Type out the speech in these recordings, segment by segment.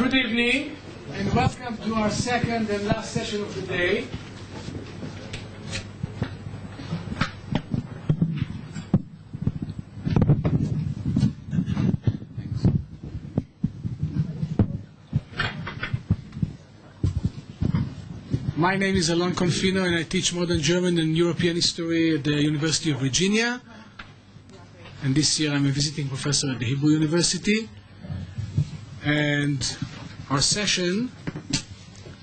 Good evening and welcome to our second and last session of the day. My name is Alon Confino and I teach modern German and European history at the University of Virginia. And this year I'm a visiting professor at the Hebrew University. And our session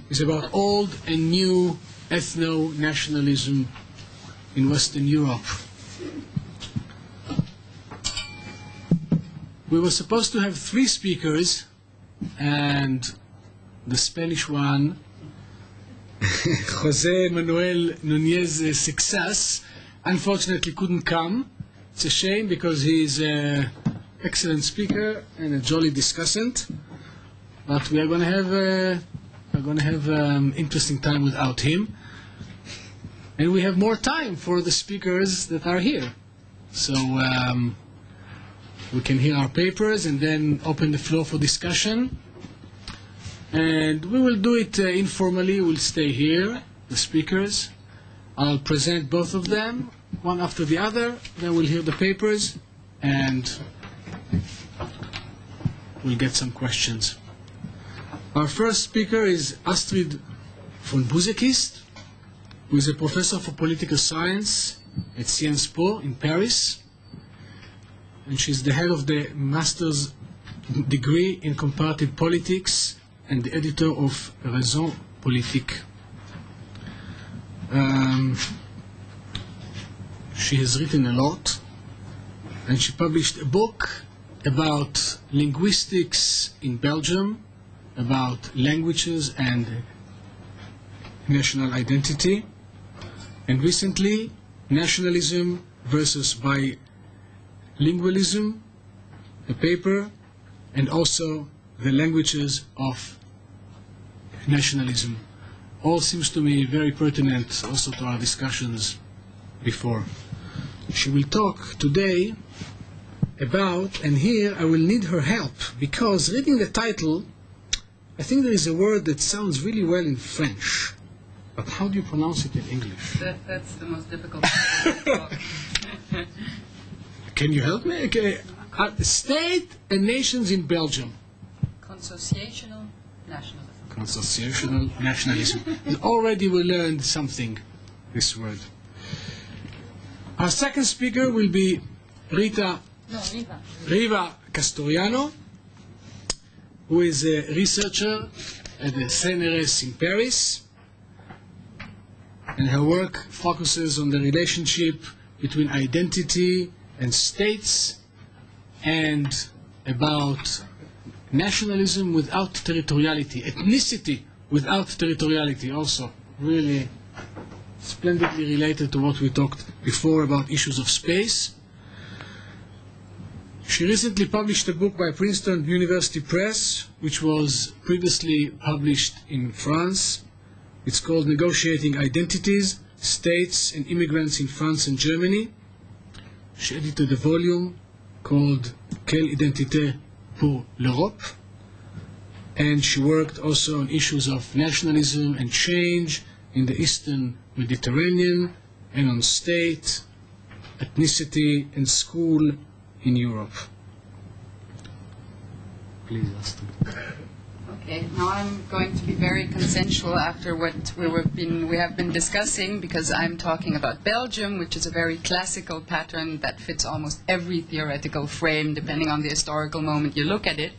is about old and new ethno-nationalism in Western Europe. We were supposed to have 3 speakers, and the Spanish one, Xose, Manoel, Nunez, Seixas, unfortunately couldn't come. It's a shame because he's an excellent speaker and a jolly discussant. But we are going to have interesting time without him, and we have more time for the speakers that are here. So we can hear our papers and then open the floor for discussion. And we will do it informally. We'll stay here, the speakers. I'll present both of them, one after the other. Then we'll hear the papers, and we'll get some questions. Our first speaker is Astrid from Busekist, who is a professor for political science at Sciences Po in Paris. And she's the head of the master's degree in comparative politics and the editor of Raison Politique. She has written a lot, and she published a book about linguistics in Belgium, about languages and national identity, and recently Nationalism versus Bilingualism, a paper, and also the languages of nationalism. All seems to me very pertinent also to our discussions before. She will talk today about, and here I will need her help, because reading the title, I think there is a word that sounds really well in French, but how do you pronounce it in English? That's the most difficult part. Can you help me? Okay. State and nations in Belgium. Consociational nationalism. Consociational nationalism. And already we learned something, this word. Our second speaker will be Riva Kastoryano, who is a researcher at the CNRS in Paris, and her work focuses on the relationship between identity and states, and about nationalism without territoriality, ethnicity without territoriality, also really splendidly related to what we talked before about issues of space. She recently published a book by Princeton University Press, which was previously published in France. It's called Negotiating Identities, States and Immigrants in France and Germany. She edited a volume called Quelle identité pour l'Europe. And she worked also on issues of nationalism and change in the Eastern Mediterranean, and on state, ethnicity and school in Europe. Please, Astrid. Okay, now I'm going to be very consensual after what we have been discussing, because I'm talking about Belgium, which is a very classical pattern that fits almost every theoretical frame, depending on the historical moment you look at it.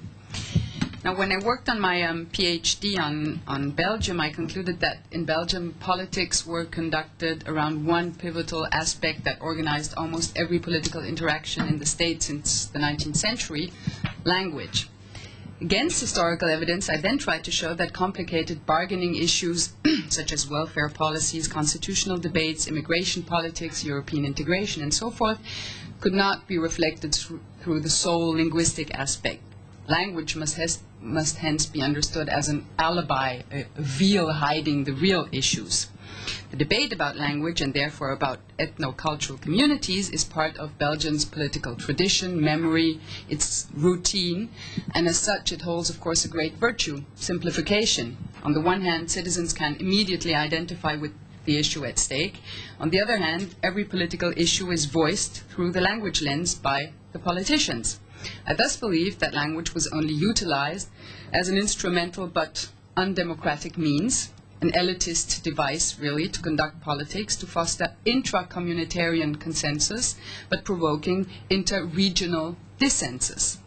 Now, when I worked on my PhD on Belgium, I concluded that in Belgium, politics were conducted around one pivotal aspect that organized almost every political interaction in the state since the 19th century: language. Against historical evidence, I then tried to show that complicated bargaining issues such as welfare policies, constitutional debates, immigration politics, European integration, and so forth, could not be reflected through the sole linguistic aspect. Language must hence be understood as an alibi, a veil hiding the real issues. The debate about language, and therefore about ethno-cultural communities, is part of Belgium's political tradition, memory, its routine, and as such it holds, of course, a great virtue, simplification. On the one hand, citizens can immediately identify with the issue at stake. On the other hand, every political issue is voiced through the language lens by the politicians. I thus believe that language was only utilized as an instrumental but undemocratic means, an elitist device, really, to conduct politics, to foster intra-communitarian consensus, but provoking inter-regional dissensus.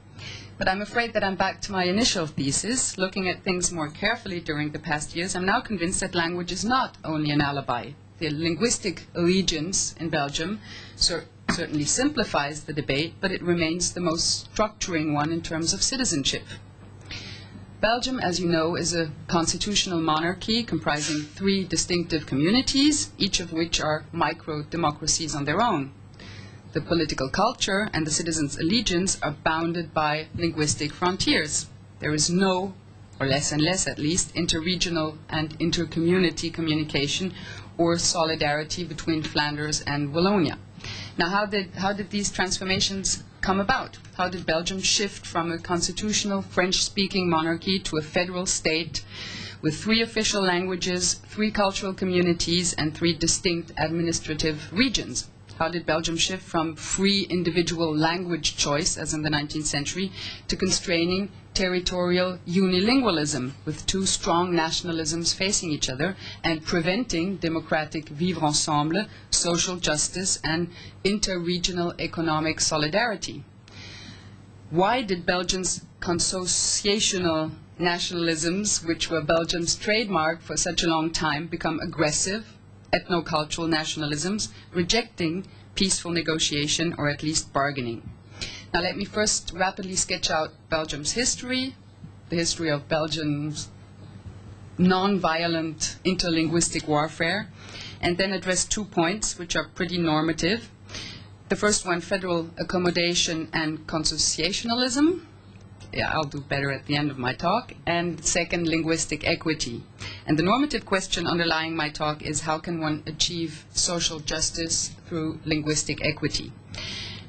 But I'm afraid that I'm back to my initial thesis. Looking at things more carefully during the past years, I'm now convinced that language is not only an alibi. The linguistic allegiance in Belgium certainly simplifies the debate, but it remains the most structuring one in terms of citizenship. Belgium, as you know, is a constitutional monarchy comprising 3 distinctive communities, each of which are micro-democracies on their own. The political culture and the citizens' allegiance are bounded by linguistic frontiers. There is no, or less and less at least, interregional and inter-community communication or solidarity between Flanders and Wallonia. Now, how did these transformations come about? How did Belgium shift from a constitutional French-speaking monarchy to a federal state with 3 official languages, 3 cultural communities, and 3 distinct administrative regions? How did Belgium shift from free individual language choice, as in the 19th century, to constraining territorial unilingualism, with 2 strong nationalisms facing each other and preventing democratic vivre ensemble, social justice, and interregional economic solidarity? Why did Belgium's consociational nationalisms, which were Belgium's trademark for such a long time, become aggressive ethno-cultural nationalisms, rejecting peaceful negotiation or at least bargaining? Now let me first rapidly sketch out Belgium's history, the history of Belgium's non-violent interlinguistic warfare, and then address 2 points which are pretty normative. The first one, federal accommodation and consociationalism. Yeah, I'll do better at the end of my talk. And second, linguistic equity. And the normative question underlying my talk is, how can one achieve social justice through linguistic equity?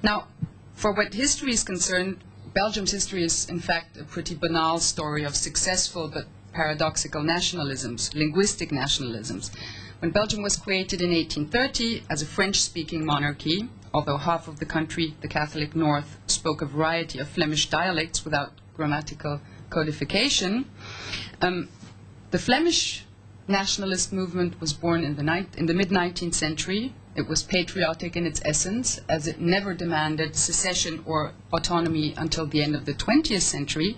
Now, for what history is concerned, Belgium's history is in fact a pretty banal story of successful but paradoxical nationalisms, linguistic nationalisms. When Belgium was created in 1830 as a French-speaking monarchy, although half of the country, the Catholic North, spoke a variety of Flemish dialects without grammatical codification, the Flemish nationalist movement was born in the mid-19th century. It was patriotic in its essence, as it never demanded secession or autonomy until the end of the 20th century,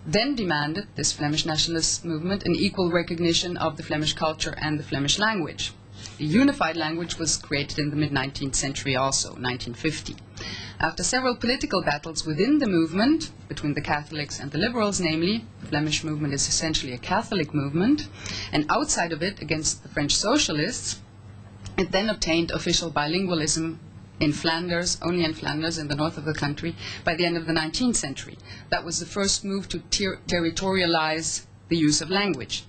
then demanded, this Flemish nationalist movement, an equal recognition of the Flemish culture and the Flemish language. The unified language was created in the mid-19th century also, 1950. After several political battles within the movement, between the Catholics and the liberals namely, the Flemish movement is essentially a Catholic movement, and outside of it, against the French socialists, it then obtained official bilingualism in Flanders, only in Flanders, in the north of the country, by the end of the 19th century. That was the first move to territorialize the use of language.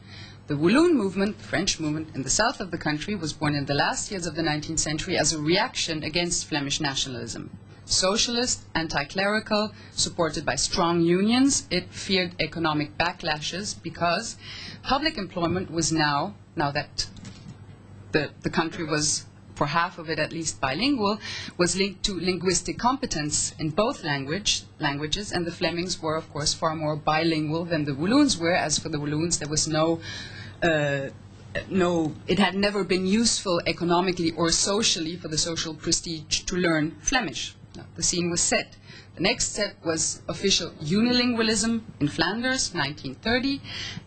The Walloon movement, the French movement, in the south of the country was born in the last years of the 19th century as a reaction against Flemish nationalism. Socialist, anti-clerical, supported by strong unions, it feared economic backlashes because public employment was now that the country was, for half of it at least, bilingual, was linked to linguistic competence in both languages, and the Flemings were, of course, far more bilingual than the Walloons were. As for the Walloons, there was it had never been useful economically or socially for the social prestige to learn Flemish. No, the scene was set. The next step was official unilingualism in Flanders, 1930,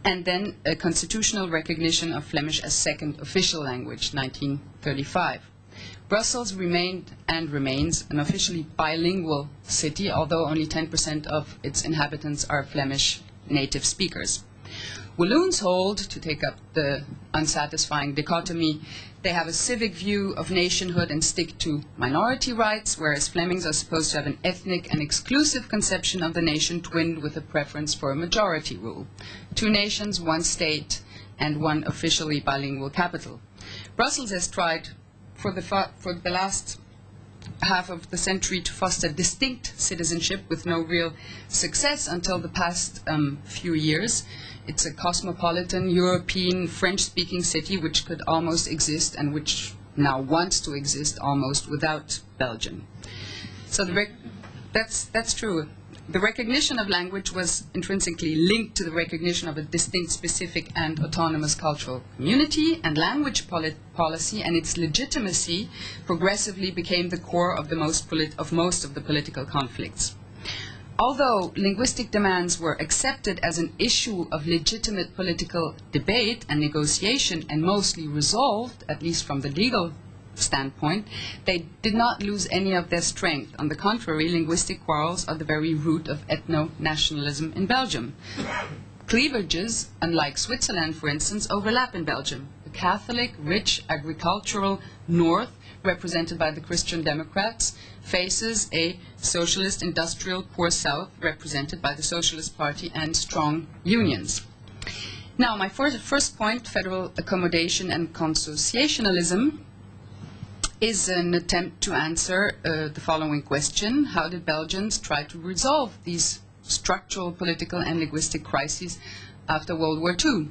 and then a constitutional recognition of Flemish as second official language, 1935. Brussels remained and remains an officially bilingual city, although only 10% of its inhabitants are Flemish native speakers. Walloons hold, to take up the unsatisfying dichotomy, they have a civic view of nationhood and stick to minority rights, whereas Flemings are supposed to have an ethnic and exclusive conception of the nation twinned with a preference for a majority rule. 2 nations, 1 state, and 1 officially bilingual capital. Brussels has tried for the last half of the century to foster distinct citizenship with no real success until the past few years. It's a cosmopolitan, European, French-speaking city which could almost exist and which now wants to exist almost without Belgium. So that's true. The recognition of language was intrinsically linked to the recognition of a distinct, specific, and autonomous cultural community, and language policy and its legitimacy progressively became the core of most of the political conflicts. Although linguistic demands were accepted as an issue of legitimate political debate and negotiation and mostly resolved, at least from the legal standpoint, they did not lose any of their strength. On the contrary, linguistic quarrels are the very root of ethno-nationalism in Belgium. Cleavages, unlike Switzerland, for instance, overlap in Belgium. The Catholic, rich, agricultural north, represented by the Christian Democrats, faces a socialist, industrial, poor south, represented by the Socialist Party and strong unions. Now, my first point, federal accommodation and consociationalism, is an attempt to answer the following question: how did Belgians try to resolve these structural, political, and linguistic crises after World War II?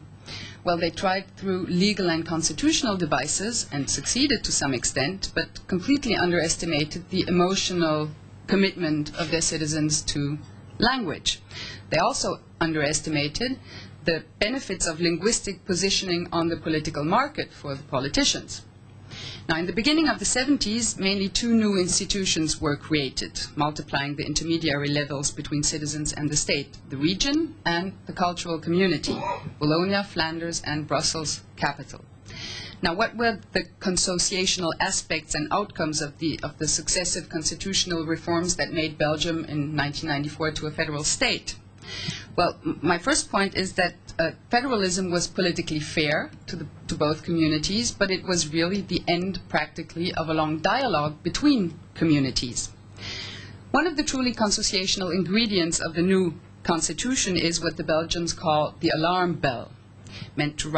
Well, they tried through legal and constitutional devices and succeeded to some extent, but completely underestimated the emotional commitment of their citizens to language. They also underestimated the benefits of linguistic positioning on the political market for the politicians. Now, in the beginning of the 70s, mainly 2 new institutions were created, multiplying the intermediary levels between citizens and the state: the region and the cultural community, Wallonia, Flanders, and Brussels capital. Now, what were the consociational aspects and outcomes of the successive constitutional reforms that made Belgium in 1994 to a federal state? Well, my first point is that federalism was politically fair to both communities, but it was really the end, practically, of a long dialogue between communities. One of the truly consociational ingredients of the new constitution is what the Belgians call the alarm bell, meant to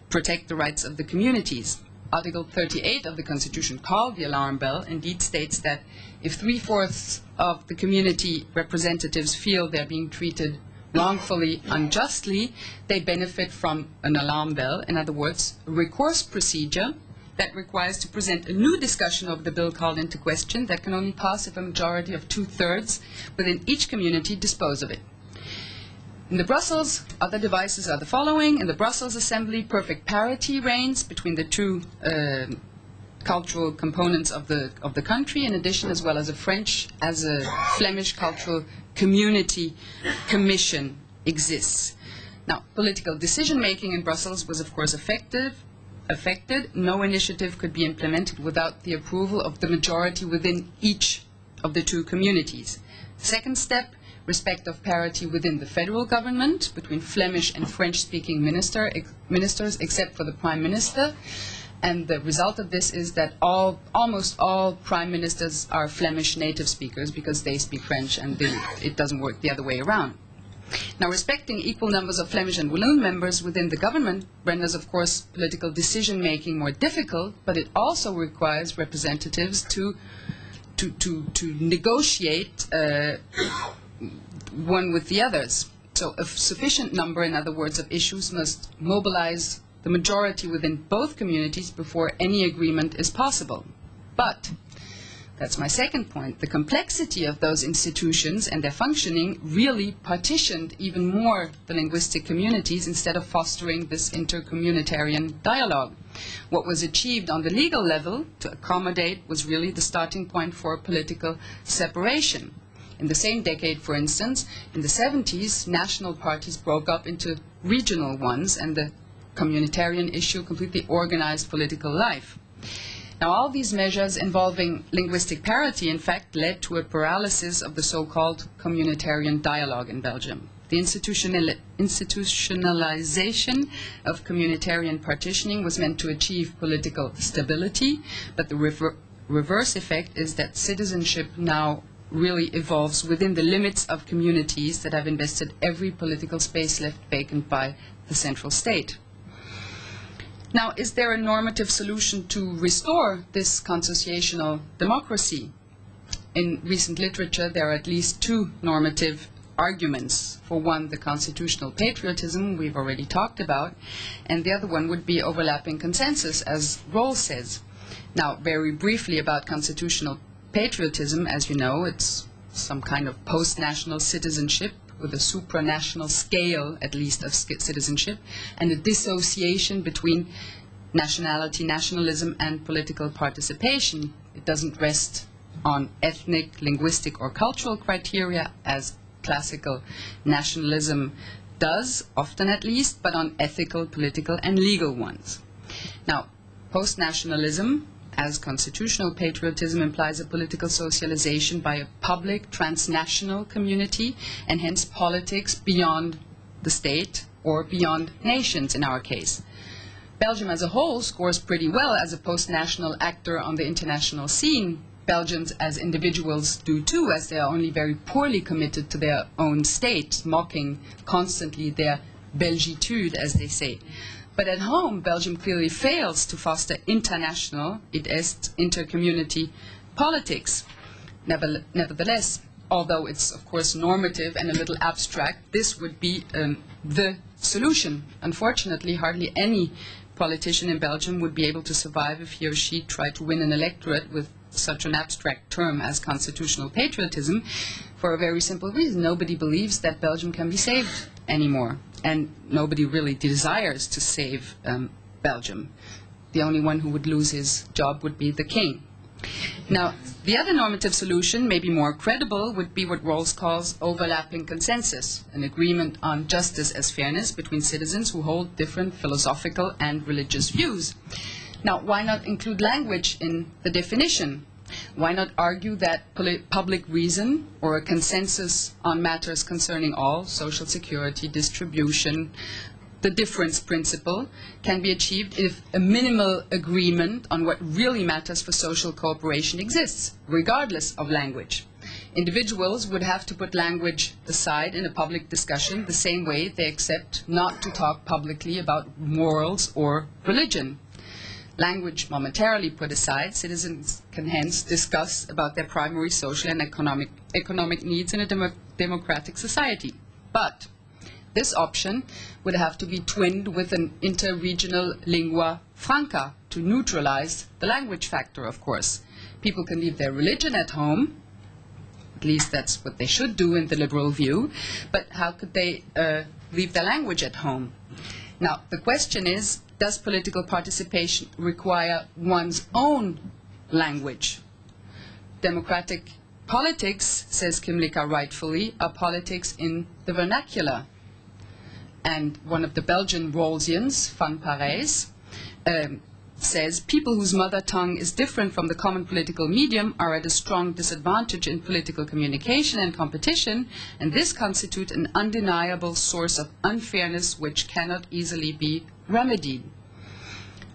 protect the rights of the communities. Article 38 of the Constitution, called the alarm bell, indeed states that if 3/4 of the community representatives feel they're being treated wrongfully, unjustly, they benefit from an alarm bell. In other words, a recourse procedure that requires to present a new discussion of the bill called into question that can only pass if a majority of 2/3 within each community dispose of it. In the Brussels, other devices are the following. In the Brussels Assembly, perfect parity reigns between the 2 cultural components of the country, in addition, as well as a Flemish cultural community commission exists. Now, political decision-making in Brussels was, of course, affected. No initiative could be implemented without the approval of the majority within each of the 2 communities. Second step, respect of parity within the federal government between Flemish and French-speaking ministers, except for the Prime Minister. And the result of this is that almost all prime ministers are Flemish native speakers because they speak French, and it doesn't work the other way around. Now, respecting equal numbers of Flemish and Walloon members within the government renders, of course, political decision-making more difficult, but it also requires representatives to negotiate one with the others. So a sufficient number, in other words, of issues must mobilize the majority within both communities before any agreement is possible. But, that's my second point, the complexity of those institutions and their functioning really partitioned even more the linguistic communities instead of fostering this intercommunitarian dialogue. What was achieved on the legal level to accommodate was really the starting point for political separation. In the same decade, for instance, in the 70s, national parties broke up into regional ones, and the communitarian issue completely organized political life. Now, all these measures involving linguistic parity, in fact, led to a paralysis of the so-called communitarian dialogue in Belgium. The institutionalization of communitarian partitioning was meant to achieve political stability, but the reverse effect is that citizenship now really evolves within the limits of communities that have invested every political space left vacant by the central state. Now, is there a normative solution to restore this consociational democracy? In recent literature, there are at least two normative arguments. For one, the constitutional patriotism we've already talked about, and the other one would be overlapping consensus, as Rawls says. Now, very briefly about constitutional patriotism, as you know, it's some kind of post-national citizenship with a supranational scale, at least, of citizenship, and a dissociation between nationality, nationalism, and political participation. It doesn't rest on ethnic, linguistic, or cultural criteria, as classical nationalism does, often at least, but on ethical, political, and legal ones. Now, post-nationalism, as constitutional patriotism, implies a political socialization by a public, transnational community, and hence politics beyond the state, or beyond nations in our case. Belgium as a whole scores pretty well as a post-national actor on the international scene. Belgians as individuals do too, as they are only very poorly committed to their own state, mocking constantly their belgitude, as they say. But at home, Belgium clearly fails to foster international, it est, inter-community politics. Nevertheless, although it's of course normative and a little abstract, this would be the solution. Unfortunately, hardly any politician in Belgium would be able to survive if he or she tried to win an electorate with such an abstract term as constitutional patriotism, for a very simple reason. Nobody believes that Belgium can be saved anymore, and nobody really desires to save Belgium. The only one who would lose his job would be the king. Now, the other normative solution, maybe more credible, would be what Rawls calls overlapping consensus, an agreement on justice as fairness between citizens who hold different philosophical and religious views. Now, why not include language in the definition? Why not argue that public reason, or a consensus on matters concerning all, social security, distribution, the difference principle, can be achieved if a minimal agreement on what really matters for social cooperation exists, regardless of language. Individuals would have to put language aside in a public discussion the same way they accept not to talk publicly about morals or religion. Language momentarily put aside, citizens can hence discuss about their primary social and economic needs in a democratic society. But this option would have to be twinned with an inter-regional lingua franca to neutralize the language factor, of course. People can leave their religion at home, at least that's what they should do in the liberal view, but how could they leave their language at home? Now, the question is, does political participation require one's own language? Democratic politics, says Kimlicka rightfully, are politics in the vernacular. And one of the Belgian Rawlsians, Van Parijs, says people whose mother tongue is different from the common political medium are at a strong disadvantage in political communication and competition, and this constitutes an undeniable source of unfairness which cannot easily be remedied.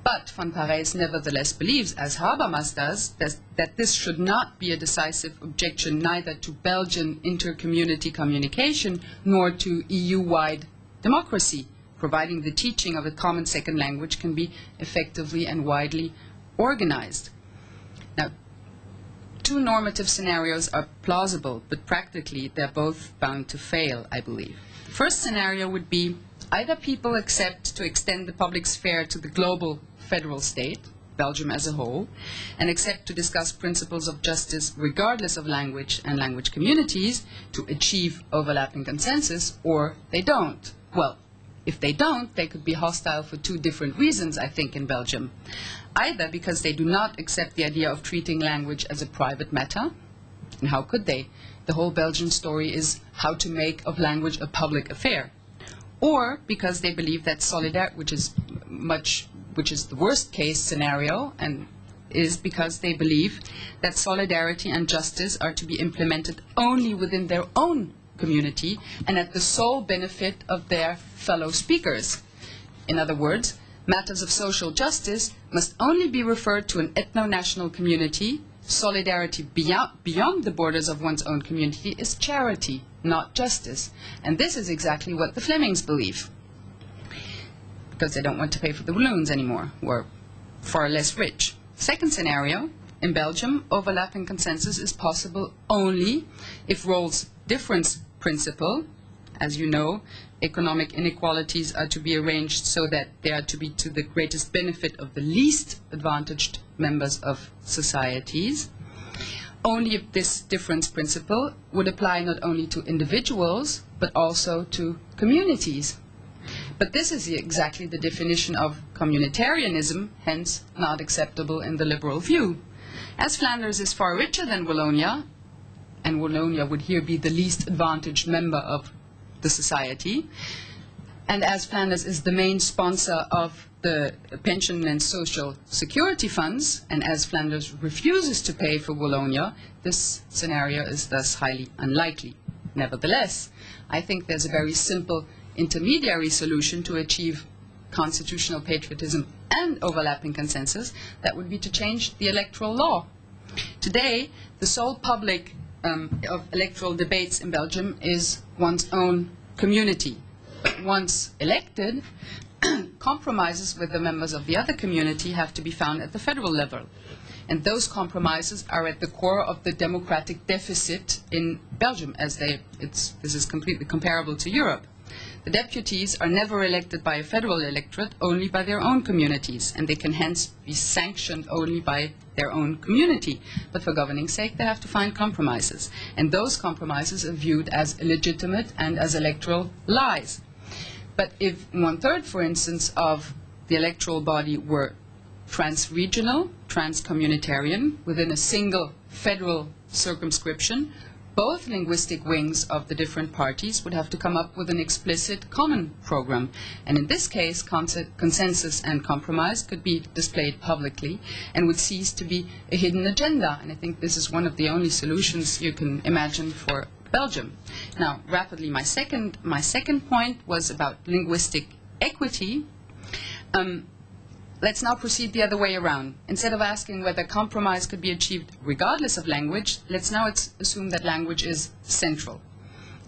But Van Parijs nevertheless believes, as Habermas does, that this should not be a decisive objection neither to Belgian inter-community communication nor to EU-wide democracy, providing the teaching of a common second language can be effectively and widely organized. Now, two normative scenarios are plausible, but practically they're both bound to fail, I believe. The first scenario would be either people accept to extend the public sphere to the global federal state, Belgium as a whole, and accept to discuss principles of justice regardless of language and language communities to achieve overlapping consensus, or they don't. Well, if they don't, they could be hostile for two different reasons, I think, in Belgium. Either because they do not accept the idea of treating language as a private matter, and how could they? The whole Belgian story is how to make of language a public affair. Or because they believe that solidarity, which is the worst case scenario, and is because they believe that solidarity and justice are to be implemented only within their own community and at the sole benefit of their fellow speakers. In other words, matters of social justice must only be referred to an ethno-national community. Solidarity beyond the borders of one's own community is charity, not justice. And this is exactly what the Flemings believe, because they don't want to pay for the balloons anymore, who are far less rich. Second scenario, in Belgium, overlapping consensus is possible only if roles difference principle, as you know, economic inequalities are to be arranged so that they are to be to the greatest benefit of the least advantaged members of societies. Only if this difference principle would apply not only to individuals, but also to communities. But this is exactly the definition of communitarianism, hence not acceptable in the liberal view. As Flanders is far richer than Wallonia, and Wallonia would here be the least advantaged member of the society, and as Flanders is the main sponsor of the pension and social security funds, and as Flanders refuses to pay for Wallonia, this scenario is thus highly unlikely. Nevertheless, I think there's a very simple intermediary solution to achieve constitutional patriotism and overlapping consensus. That would be to change the electoral law. Today, the sole public of electoral debates in Belgium is one's own community. But once elected, compromises with the members of the other community have to be found at the federal level. And those compromises are at the core of the democratic deficit in Belgium, as this is completely comparable to Europe. The deputies are never elected by a federal electorate, only by their own communities, and they can hence be sanctioned only by their own community. But for governing sake, they have to find compromises. And those compromises are viewed as illegitimate and as electoral lies. But if 1/3, for instance, of the electoral body were trans-regional, trans-communitarian, within a single federal circumscription, both linguistic wings of the different parties would have to come up with an explicit common program. And in this case, consensus and compromise could be displayed publicly and would cease to be a hidden agenda. And I think this is one of the only solutions you can imagine for Belgium. Now, rapidly, my second point was about linguistic equity. Let's now proceed the other way around. Instead of asking whether compromise could be achieved regardless of language, let's now assume that language is central.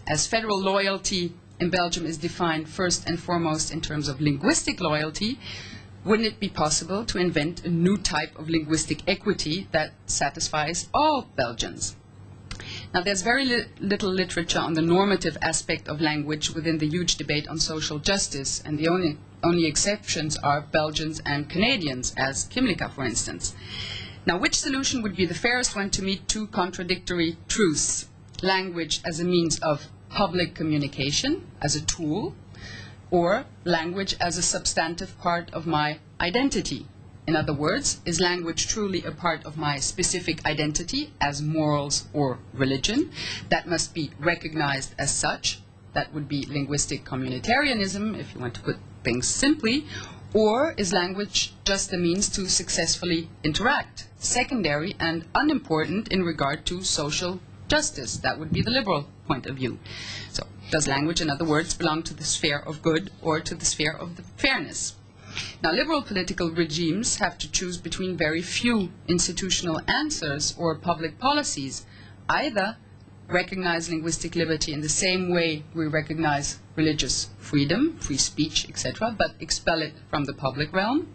As federal loyalty in Belgium is defined first and foremost in terms of linguistic loyalty, wouldn't it be possible to invent a new type of linguistic equity that satisfies all Belgians? Now, there's very little literature on the normative aspect of language within the huge debate on social justice, and the only exceptions are Belgians and Canadians, as Kimlicka, for instance. Now, which solution would be the fairest one to meet two contradictory truths? Language as a means of public communication, as a tool, or language as a substantive part of my identity? In other words, is language truly a part of my specific identity as morals or religion that must be recognized as such? That would be linguistic communitarianism, if you want to put things simply. Or is language just a means to successfully interact, secondary and unimportant in regard to social justice? That would be the liberal point of view. So, does language, in other words, belong to the sphere of good or to the sphere of the fairness? Now, liberal political regimes have to choose between very few institutional answers or public policies. Either recognize linguistic liberty in the same way we recognize religious freedom, free speech, etc., but expel it from the public realm.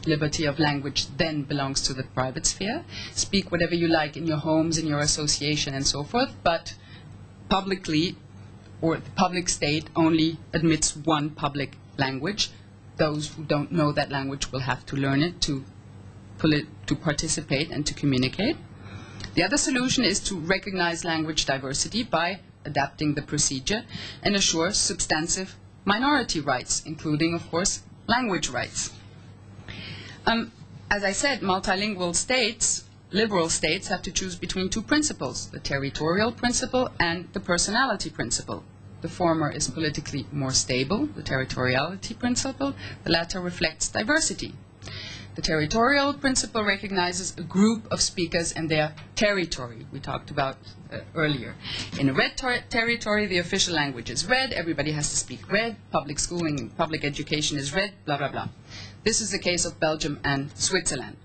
Liberty of language then belongs to the private sphere. Speak whatever you like in your homes, in your association, and so forth, but publicly, or the public state only admits one public language. Those who don't know that language will have to learn it to participate and to communicate. The other solution is to recognize language diversity by adapting the procedure and assure substantive minority rights, including, of course, language rights. As I said, multilingual states, liberal states, have to choose between two principles, the territorial principle and the personality principle. The former is politically more stable, the territoriality principle. The latter reflects diversity. The territorial principle recognizes a group of speakers and their territory, we talked about earlier. In a red territory, the official language is red, everybody has to speak red, public schooling and public education is red, blah, blah, blah. This is the case of Belgium and Switzerland.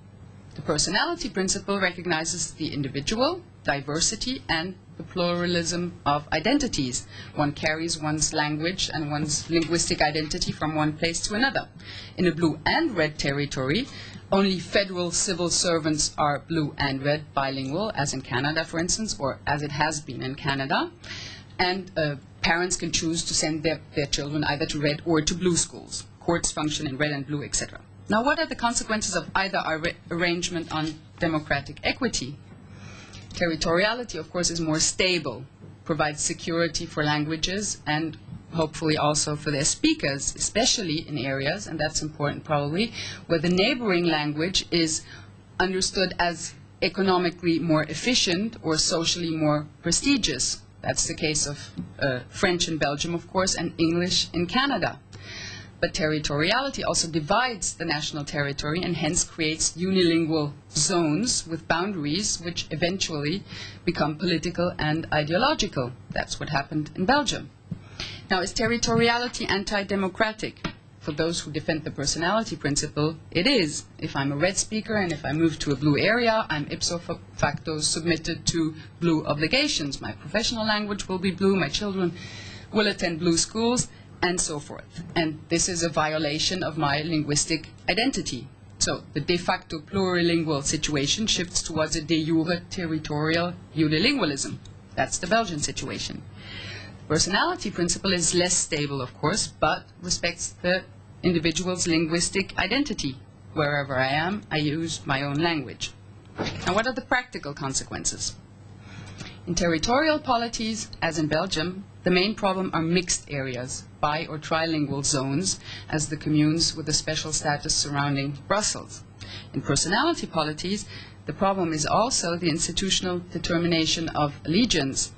The personality principle recognizes the individual, diversity, and the pluralism of identities. One carries one's language and one's linguistic identity from one place to another. In a blue and red territory, only federal civil servants are blue and red bilingual, as in Canada, for instance, or as it has been in Canada. And parents can choose to send their children either to red or to blue schools. Courts function in red and blue, etc. Now, what are the consequences of either arrangement on democratic equity? Territoriality, of course, is more stable, provides security for languages and hopefully also for their speakers, especially in areas, and that's important probably, where the neighboring language is understood as economically more efficient or socially more prestigious. That's the case of French in Belgium, of course, and English in Canada. But territoriality also divides the national territory and hence creates unilingual zones with boundaries which eventually become political and ideological. That's what happened in Belgium. Now, is territoriality anti-democratic? For those who defend the personality principle, it is. If I'm a red speaker and if I move to a blue area, I'm ipso facto submitted to blue obligations. My professional language will be blue, my children will attend blue schools, and so forth. And this is a violation of my linguistic identity. So the de facto plurilingual situation shifts towards a de jure territorial unilingualism. That's the Belgian situation. The personality principle is less stable, of course, but respects the individual's linguistic identity. Wherever I am, I use my own language. Now, what are the practical consequences? In territorial polities, as in Belgium, the main problem are mixed areas, bi- or trilingual zones, as the communes with a special status surrounding Brussels. In personality polities, the problem is also the institutional determination of allegiance.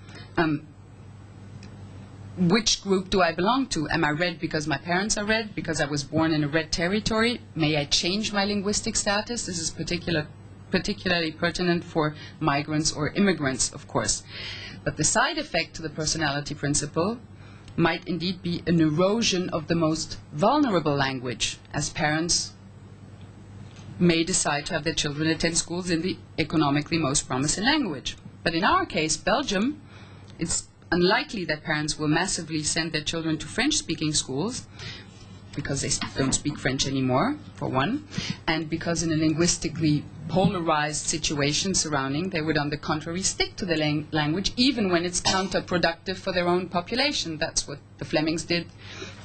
Which group do I belong to? Am I red because my parents are red, because I was born in a red territory? May I change my linguistic status? This is particularly pertinent for migrants or immigrants, of course. But the side effect to the personality principle might indeed be an erosion of the most vulnerable language, as parents may decide to have their children attend schools in the economically most promising language. But in our case, Belgium, it's unlikely that parents will massively send their children to French-speaking schools, because they don't speak French anymore, for one, and because in a linguistically polarized situation surrounding, they would on the contrary stick to the language even when it's counterproductive for their own population. That's what the Flemings did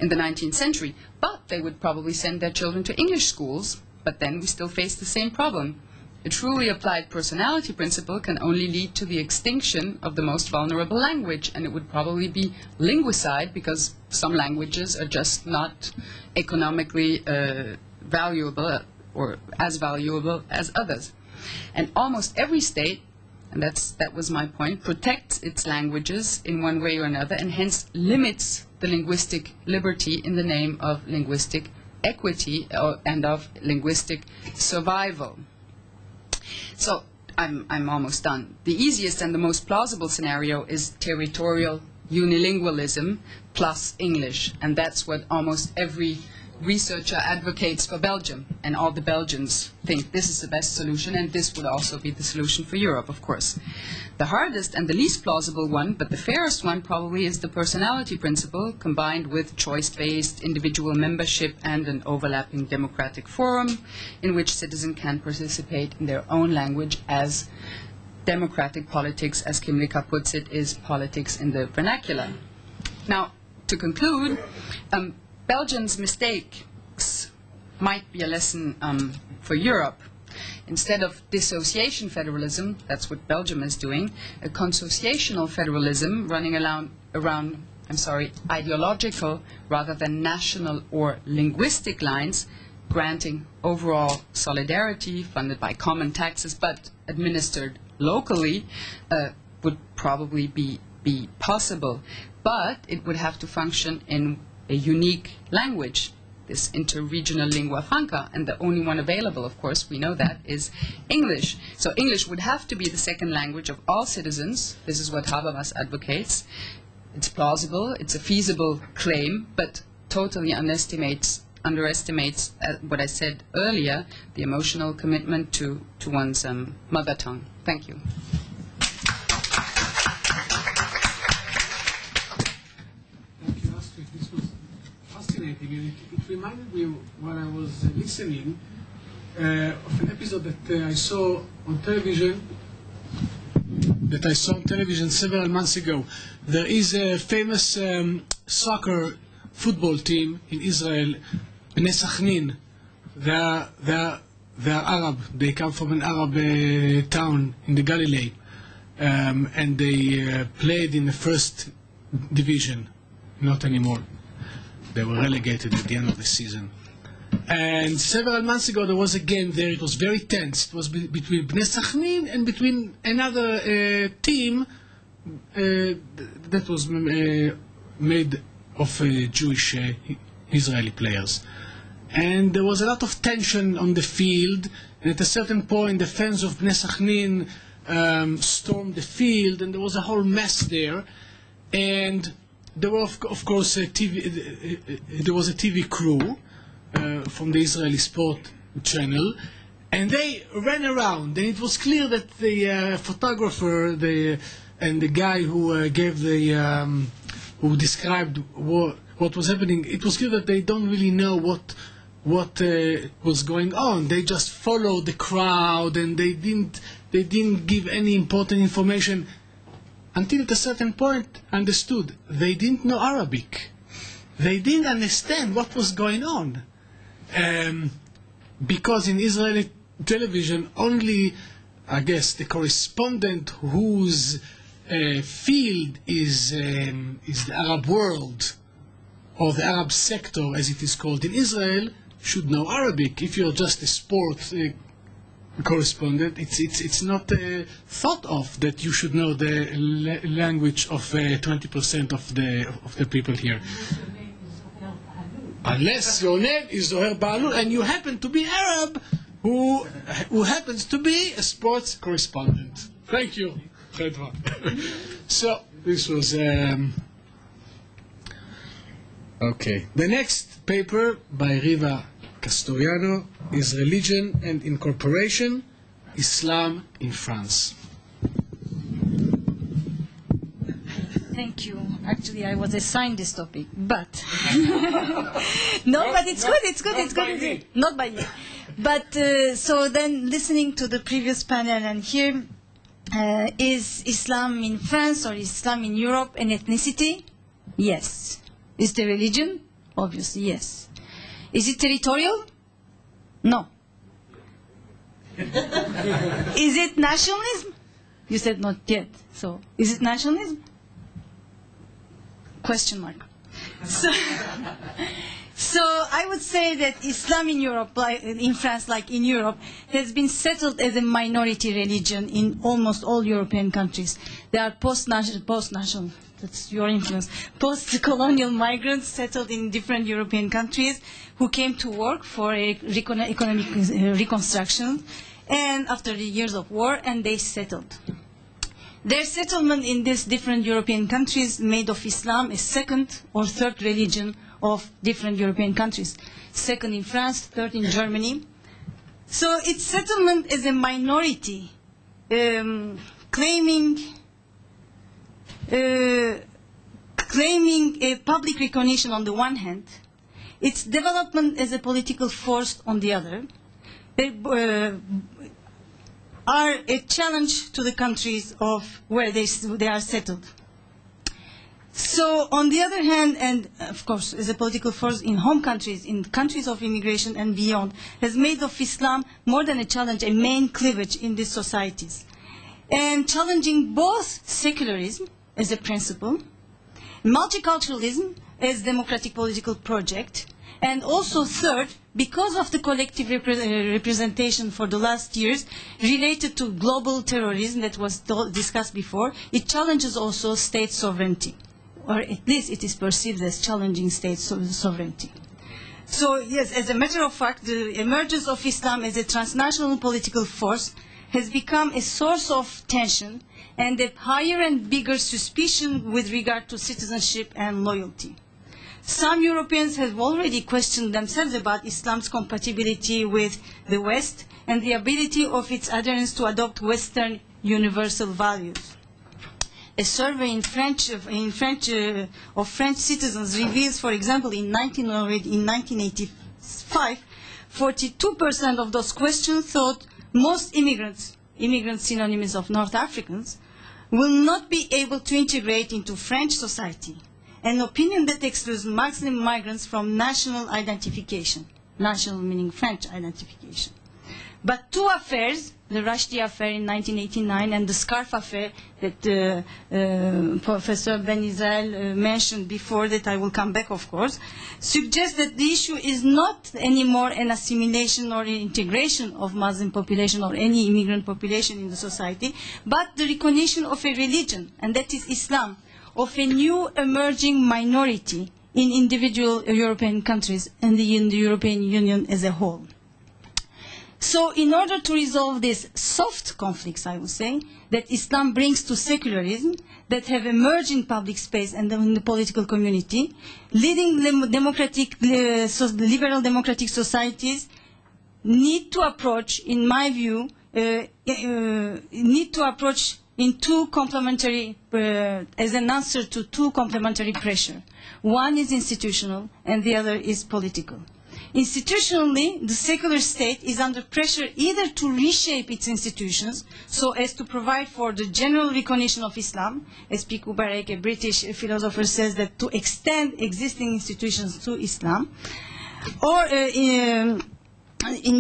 in the 19th century. But they would probably send their children to English schools, but then we still face the same problem. A truly applied personality principle can only lead to the extinction of the most vulnerable language, and it would probably be linguicide, because some languages are just not economically valuable or as valuable as others. And almost every state, and that was my point, protects its languages in one way or another, and hence limits the linguistic liberty in the name of linguistic equity and of linguistic survival. So I'm almost done. The easiest and the most plausible scenario is territorial unilingualism plus English, and that's what almost every researcher advocates for Belgium, and all the Belgians think this is the best solution, and this would also be the solution for Europe, of course. The hardest and the least plausible one, but the fairest one, probably is the personality principle, combined with choice-based individual membership and an overlapping democratic forum in which citizens can participate in their own language, as democratic politics, as Kimlicka puts it, is politics in the vernacular. Now, to conclude, Belgium's mistakes might be a lesson for Europe. Instead of dissociation federalism, that's what Belgium is doing, a consociational federalism running around ideological rather than national or linguistic lines, granting overall solidarity funded by common taxes but administered locally, would probably be possible. But it would have to function in a unique language, this interregional lingua franca, and the only one available, of course, we know that, is English. So English would have to be the second language of all citizens. This is what Habermas advocates. It's plausible, it's a feasible claim, but totally underestimates what I said earlier, the emotional commitment to one's mother tongue. Thank you. Thank you, Astrid. This was fascinating. And it reminded me when I was listening of an episode that I saw on television. Several months ago. There is a famous soccer football team in Israel, Bnei Sachnin. They are Arab. They come from an Arab town in the Galilee, and they played in the first division. Not anymore. They were relegated at the end of the season. And several months ago there was a game there. It was very tense. It was between Bnei Sachnin and between another team that was made of Jewish Israeli players. And there was a lot of tension on the field, and at a certain point the fans of Bnei Sachnin stormed the field, and there was a whole mess there. And there were, of course, there was a TV crew from the Israeli sport channel, and they ran around, and it was clear that the photographer and the guy who gave who described what was happening, it was clear that they don't really know what was going on. They just followed the crowd, and they didn't give any important information until at a certain point understood they didn't know Arabic. They didn't understand what was going on. Because in Israeli television, only, I guess, the correspondent whose field is the Arab world, or the Arab sector, as it is called in Israel, should know Arabic. If you're just a sport correspondent, it's not thought of that you should know the language of 20% of the people here. Unless your name is Zoher Baalul and you happen to be Arab, who happens to be a sports correspondent. Thank you, Chedva. So this was okay. The next paper by Riva Kastoryano is Religion and Incorporation, Islam in France. Thank you. Actually, I was assigned this topic, but no, but it's good. Not by me. But so then, listening to the previous panel and here, is Islam in France or Islam in Europe an ethnicity? Yes. Is it a religion? Obviously, yes. Is it territorial? No. Is it nationalism? You said not yet. So, is it nationalism? Question mark. So I would say that Islam in Europe, like in France, like in Europe, has been settled as a minority religion in almost all European countries. There are post-national, that's your influence, post-colonial migrants settled in different European countries who came to work for economic reconstruction, and after the years of war, and they settled. Their settlement in these different European countries made of Islam a second or third religion of different European countries. Second in France, third in Germany. So its settlement as a minority, claiming a public recognition on the one hand, its development as a political force on the other, are a challenge to the countries of where they are settled. So, on the other hand, and of course, as a political force in home countries, in countries of immigration and beyond, has made of Islam more than a challenge, a main cleavage in these societies. And challenging both secularism as a principle, multiculturalism as democratic political project, and also third, because of the collective representation for the last years related to global terrorism that was discussed before, it challenges also state sovereignty, or at least it is perceived as challenging state sovereignty. So yes, as a matter of fact, the emergence of Islam as a transnational political force has become a source of tension and a higher and bigger suspicion with regard to citizenship and loyalty. Some Europeans have already questioned themselves about Islam's compatibility with the West and the ability of its adherents to adopt Western universal values. A survey of French citizens reveals, for example, in 1985, 42% of those questioned thought most immigrants synonymous of North Africans, will not be able to integrate into French society, an opinion that excludes Muslim migrants from national identification, national meaning French identification. But two affairs, the Rushdie affair in 1989 and the Scarf affair that Professor Ben Israel mentioned before, that I will come back, of course, suggest that the issue is not anymore an assimilation or integration of Muslim population or any immigrant population in the society, but the recognition of a religion, and that is Islam, of a new emerging minority in individual European countries and in the European Union as a whole. So in order to resolve these soft conflicts, I would say, that Islam brings to secularism, that have emerged in public space and in the political community, leading liberal democratic societies need to approach, in my view, need to approach in two complementary, as an answer to two complementary pressure. One is institutional and the other is political. Institutionally, the secular state is under pressure either to reshape its institutions so as to provide for the general recognition of Islam, as P. Kubarek, a British philosopher, says, that to extend existing institutions to Islam, or in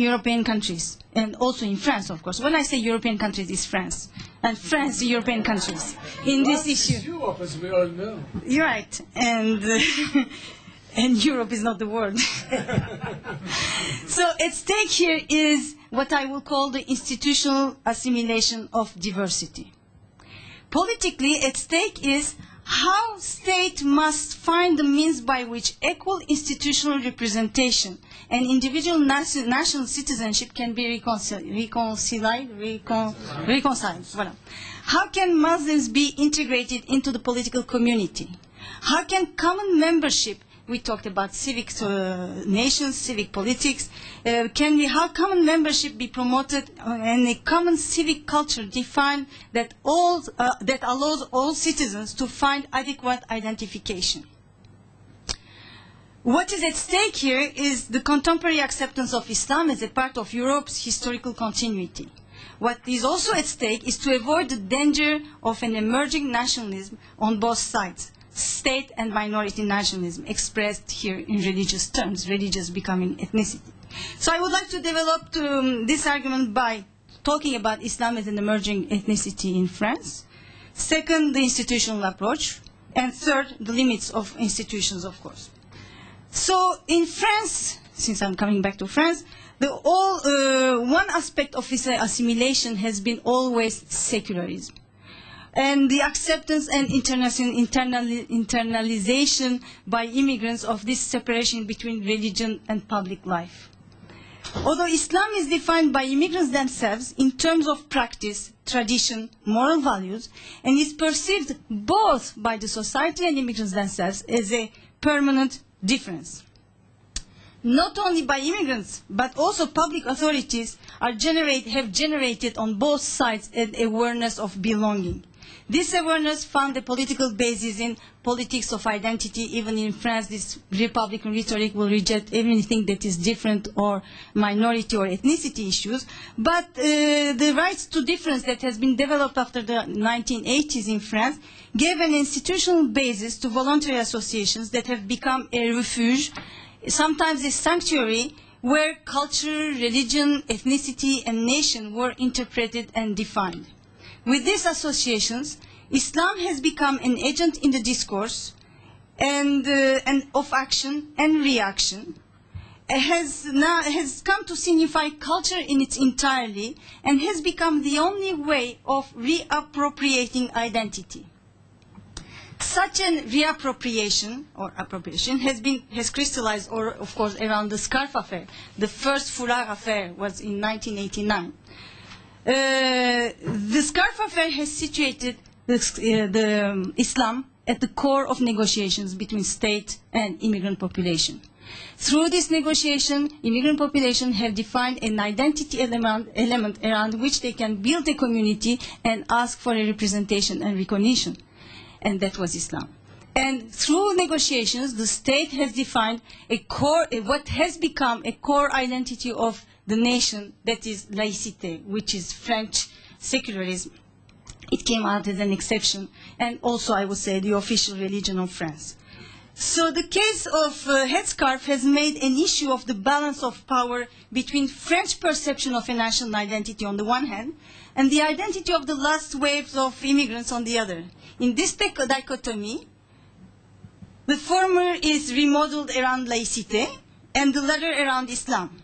European countries, and also in France, of course. When I say European countries, it's France, and France, European countries, in this issue. Europe, as we all know. You're right, and Europe is not the word. So at stake here is what I will call the institutional assimilation of diversity. Politically, at stake is how state must find the means by which equal institutional representation and individual national citizenship can be reconciled. Voilà. How can Muslims be integrated into the political community? How can common membership, we talked about civic nations, civic politics, how common membership be promoted and a common civic culture defined that allows all citizens to find adequate identification? What is at stake here is the contemporary acceptance of Islam as a part of Europe's historical continuity. What is also at stake is to avoid the danger of an emerging nationalism on both sides, state and minority nationalism, expressed here in religious terms, religious becoming ethnicity. So I would like to develop this argument by talking about Islam as an emerging ethnicity in France. Second, the institutional approach. And third, the limits of institutions, of course. So in France, since I'm coming back to France, one aspect of this assimilation has been always secularism, and the acceptance and internalization by immigrants of this separation between religion and public life. Although Islam is defined by immigrants themselves in terms of practice, tradition, moral values, and is perceived both by the society and immigrants themselves as a permanent difference. Not only by immigrants, but also public authorities have generated on both sides an awareness of belonging. This awareness found a political basis in politics of identity. Even in France, this Republican rhetoric will reject anything that is different or minority or ethnicity issues. But the rights to difference that has been developed after the 1980s in France gave an institutional basis to voluntary associations that have become a refuge, sometimes a sanctuary, where culture, religion, ethnicity, and nation were interpreted and defined. With these associations, Islam has become an agent in the discourse and of action and reaction. It has come to signify culture in its entirety and has become the only way of reappropriating identity. Such a reappropriation or appropriation has crystallized, or of course, around the scarf affair. The first foulard affair was in 1989. The scarf affair has situated the Islam at the core of negotiations between state and immigrant population. Through this negotiation, immigrant population have defined an identity element around which they can build a community and ask for a representation and recognition. And that was Islam. And through negotiations, the state has defined a core, what has become a core identity of the nation, that is laïcité, which is French secularism. It came out as an exception, and also, I would say, the official religion of France. So the case of headscarf has made an issue of the balance of power between French perception of a national identity on the one hand, and the identity of the last waves of immigrants on the other. In this dichotomy, the former is remodeled around laïcité, and the latter around Islam,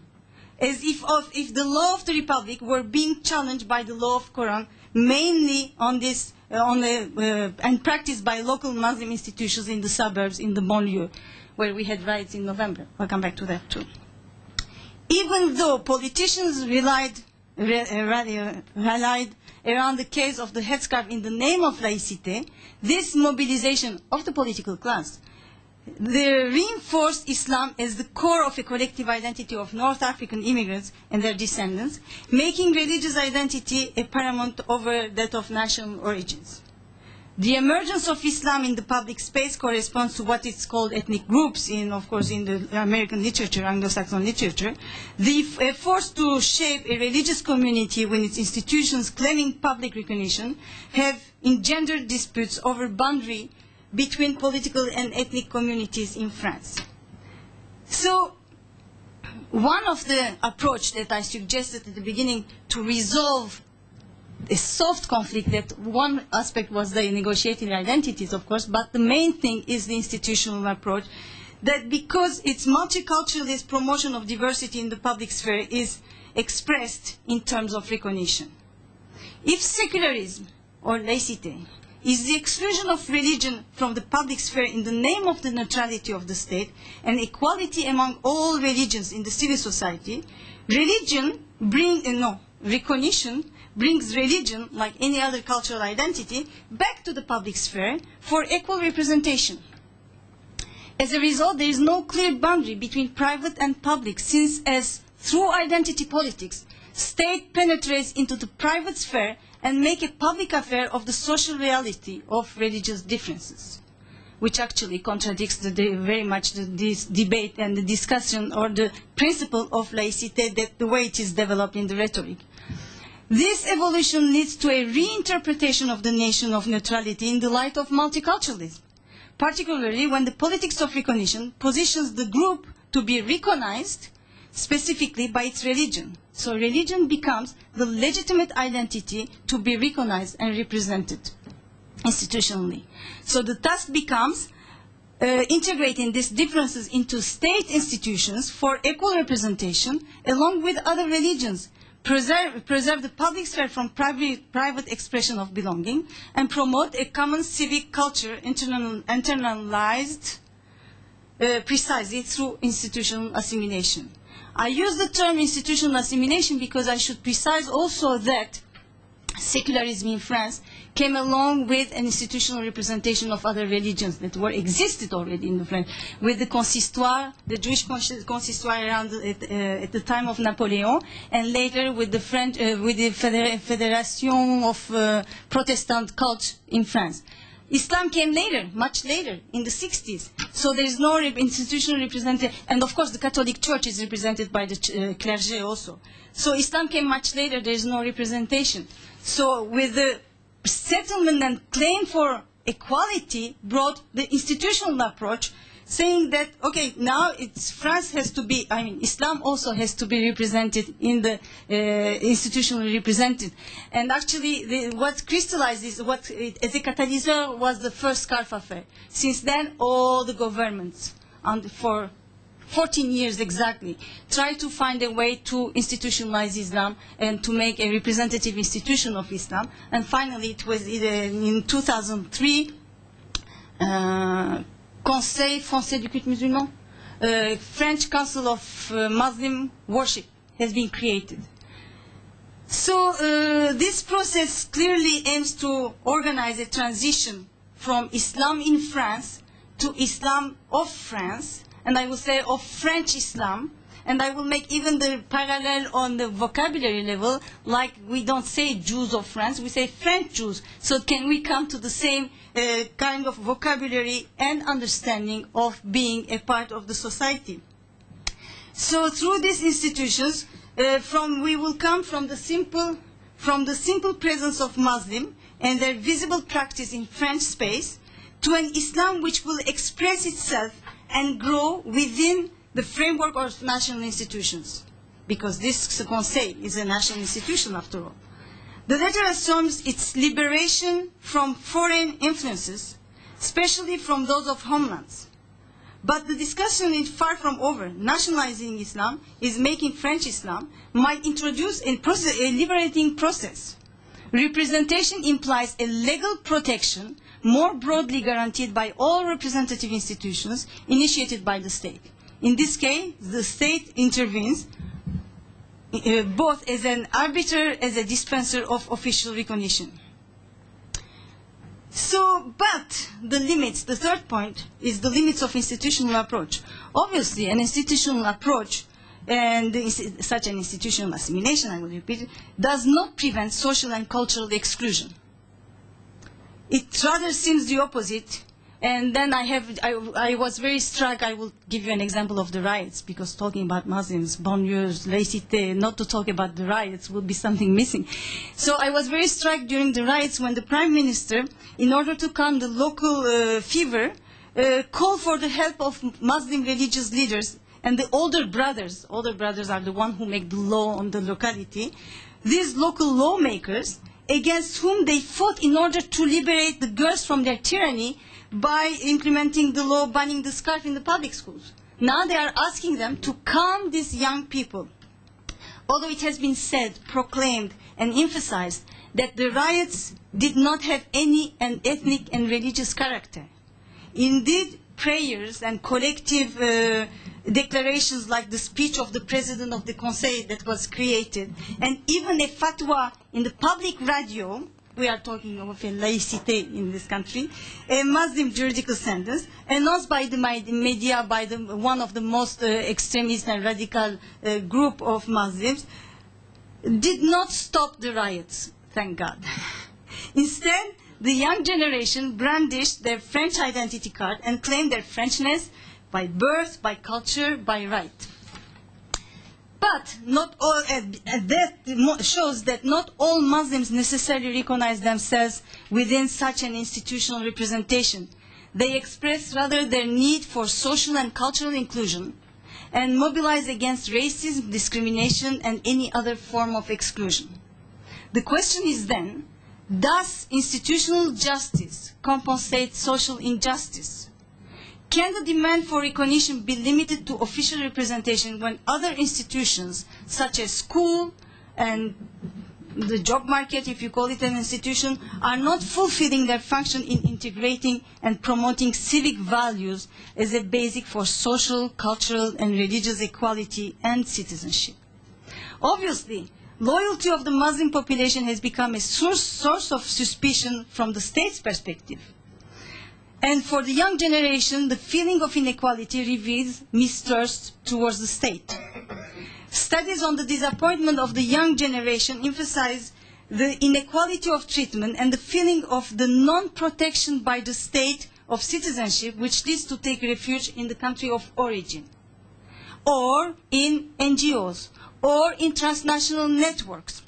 as if the law of the Republic were being challenged by the law of Quran, mainly on this, and practiced by local Muslim institutions in the suburbs, in the banlieue, where we had riots in November. I'll come back to that too. Even though politicians rallied around the case of the headscarf in the name of laïcité, this mobilization of the political class, they reinforced Islam as the core of a collective identity of North African immigrants and their descendants, making religious identity a paramount over that of national origins. The emergence of Islam in the public space corresponds to what is called ethnic groups of course, in the American literature, Anglo-Saxon literature. The efforts to shape a religious community with its institutions claiming public recognition have engendered disputes over boundary between political and ethnic communities in France. So, one of the approach that I suggested at the beginning to resolve a soft conflict, that one aspect was the negotiating identities, of course, but the main thing is the institutional approach, that because its multiculturalist promotion of diversity in the public sphere is expressed in terms of recognition. If secularism or laïcité is the exclusion of religion from the public sphere in the name of the neutrality of the state and equality among all religions in the civil society, recognition brings religion, like any other cultural identity, back to the public sphere for equal representation. As a result, there is no clear boundary between private and public, since as through identity politics, state penetrates into the private sphere and make a public affair of the social reality of religious differences, which actually contradicts very much this debate and the discussion or the principle of laïcité, that the way it is developed in the rhetoric. This evolution leads to a reinterpretation of the notion of neutrality in the light of multiculturalism, particularly when the politics of recognition positions the group to be recognized specifically by its religion. So religion becomes the legitimate identity to be recognized and represented institutionally. So the task becomes integrating these differences into state institutions for equal representation along with other religions, preserve the public sphere from private expression of belonging, and promote a common civic culture internalized precisely through institutional assimilation. I use the term institutional assimilation because I should precise also that secularism in France came along with an institutional representation of other religions that existed already in the French, with the consistoire, the Jewish consistoire around at the time of Napoleon, and later with the French, with the Federation of Protestant cults in France. Islam came later, much later, in the 60s. So there is no institutional representation, and of course the Catholic Church is represented by the clergy also. So Islam came much later, there is no representation. So with the settlement and claim for equality brought the institutional approach, saying that, okay, now France has to be, Islam also has to be represented in the institutionally represented. And actually, what crystallized is what, as a catalyst, was the first scarf affair. Since then, all the governments, for 14 years exactly, tried to find a way to institutionalize Islam and to make a representative institution of Islam. And finally, it was in 2003, Conseil Français du Culte Musulman, French Council of Muslim Worship has been created. So this process clearly aims to organize a transition from Islam in France to Islam of France, and I will say of French Islam, and I will make even the parallel on the vocabulary level, like we don't say Jews of France, we say French Jews. So can we come to the same kind of vocabulary and understanding of being a part of the society? So through these institutions, we will come from the simple presence of Muslim and their visible practice in French space to an Islam which will express itself and grow within the framework of national institutions, because this Conseil is a national institution after all. The latter assumes its liberation from foreign influences, especially from those of homelands. But the discussion is far from over. Nationalizing Islam is making French Islam might introduce a liberating process. Representation implies a legal protection more broadly guaranteed by all representative institutions initiated by the state. In this case, the state intervenes both as an arbiter, as a dispenser of official recognition. So, but the limits, the third point, is the limits of institutional approach. Obviously, an institutional approach and such an institutional assimilation, I will repeat it, does not prevent social and cultural exclusion. It rather seems the opposite. And then I was very struck. I will give you an example of the riots, because talking about Muslims, banlieues, laïcité, not to talk about the riots would be something missing. So I was very struck during the riots when the Prime Minister, in order to calm the local fever, called for the help of Muslim religious leaders and the older brothers. Older brothers are the ones who make the law on the locality. These local lawmakers, against whom they fought in order to liberate the girls from their tyranny, by implementing the law banning the scarf in the public schools. Now they are asking them to calm these young people. Although it has been said, proclaimed, and emphasized that the riots did not have any ethnic and religious character. Indeed, prayers and collective declarations like the speech of the president of the Conseil that was created, and even a fatwa in the public radio, we are talking of a laïcité in this country, a Muslim juridical sentence, announced by the media by one of the most extremist and radical group of Muslims, did not stop the riots, thank God. Instead, the young generation brandished their French identity card and claimed their Frenchness by birth, by culture, by right. But not all, that shows that not all Muslims necessarily recognize themselves within such an institutional representation. They express rather their need for social and cultural inclusion and mobilize against racism, discrimination, and any other form of exclusion. The question is then, does institutional justice compensate social injustice? Can the demand for recognition be limited to official representation when other institutions, such as school and the job market, if you call it an institution, are not fulfilling their function in integrating and promoting civic values as a basic for social, cultural, and religious equality and citizenship? Obviously, loyalty of the Muslim population has become a source of suspicion from the state's perspective. And for the young generation, the feeling of inequality reveals mistrust towards the state. Studies on the disappointment of the young generation emphasize the inequality of treatment and the feeling of the non-protection by the state of citizenship, which leads to take refuge in the country of origin, or in NGOs, or in transnational networks.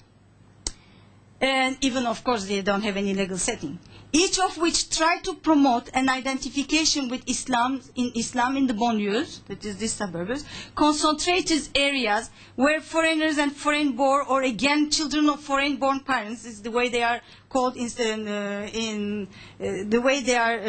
And even, of course, they don't have any legal setting. Each of which try to promote an identification with Islam in the banlieues, that is these suburbs, concentrated areas where foreigners and foreign-born, or again children of foreign-born parents, is the way they are called the way they are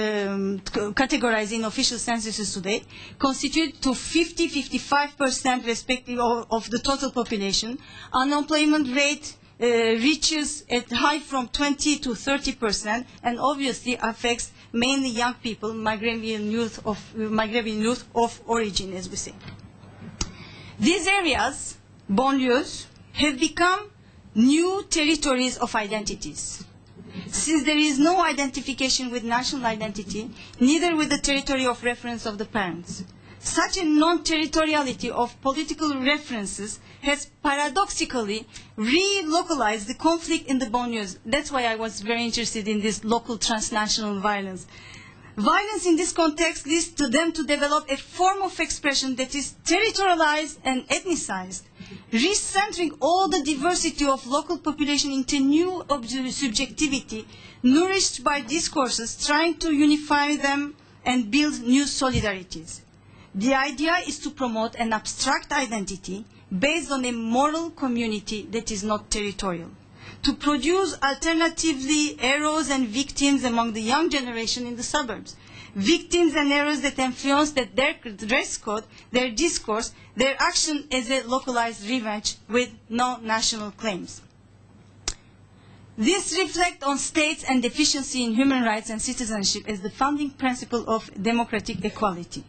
categorized in official censuses today, constitute to 50-55% respective of the total population. Unemployment rate reaches at high from 20 to 30%, and obviously affects mainly young people, Maghreb youth of origin, as we say. These areas, banlieues, have become new territories of identities. Since there is no identification with national identity, neither with the territory of reference of the parents. Such a non-territoriality of political references has paradoxically relocalized the conflict in the banlieues. That's why I was very interested in this local transnational violence. Violence in this context leads to them to develop a form of expression that is territorialized and ethnicized, recentering all the diversity of local population into new subjectivity, nourished by discourses trying to unify them and build new solidarities. The idea is to promote an abstract identity based on a moral community that is not territorial, to produce alternatively heroes and victims among the young generation in the suburbs, victims and heroes that influence that their dress code, their discourse, their action as a localized revenge with no national claims. This reflects on states and deficiency in human rights and citizenship as the founding principle of democratic equality.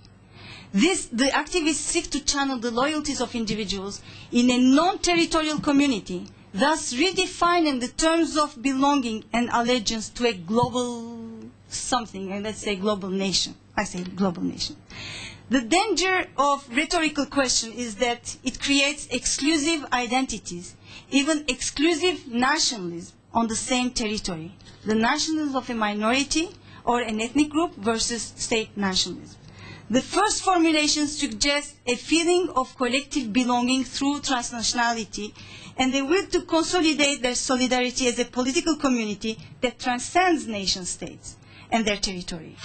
The activists seek to channel the loyalties of individuals in a non-territorial community, thus redefining the terms of belonging and allegiance to a global something, and let's say global nation. I say global nation. The danger of rhetorical question is that it creates exclusive identities, even exclusive nationalism on the same territory. The nationalism of a minority or an ethnic group versus state nationalism. The first formulation suggests a feeling of collective belonging through transnationality and the will to consolidate their solidarity as a political community that transcends nation-states and their territory.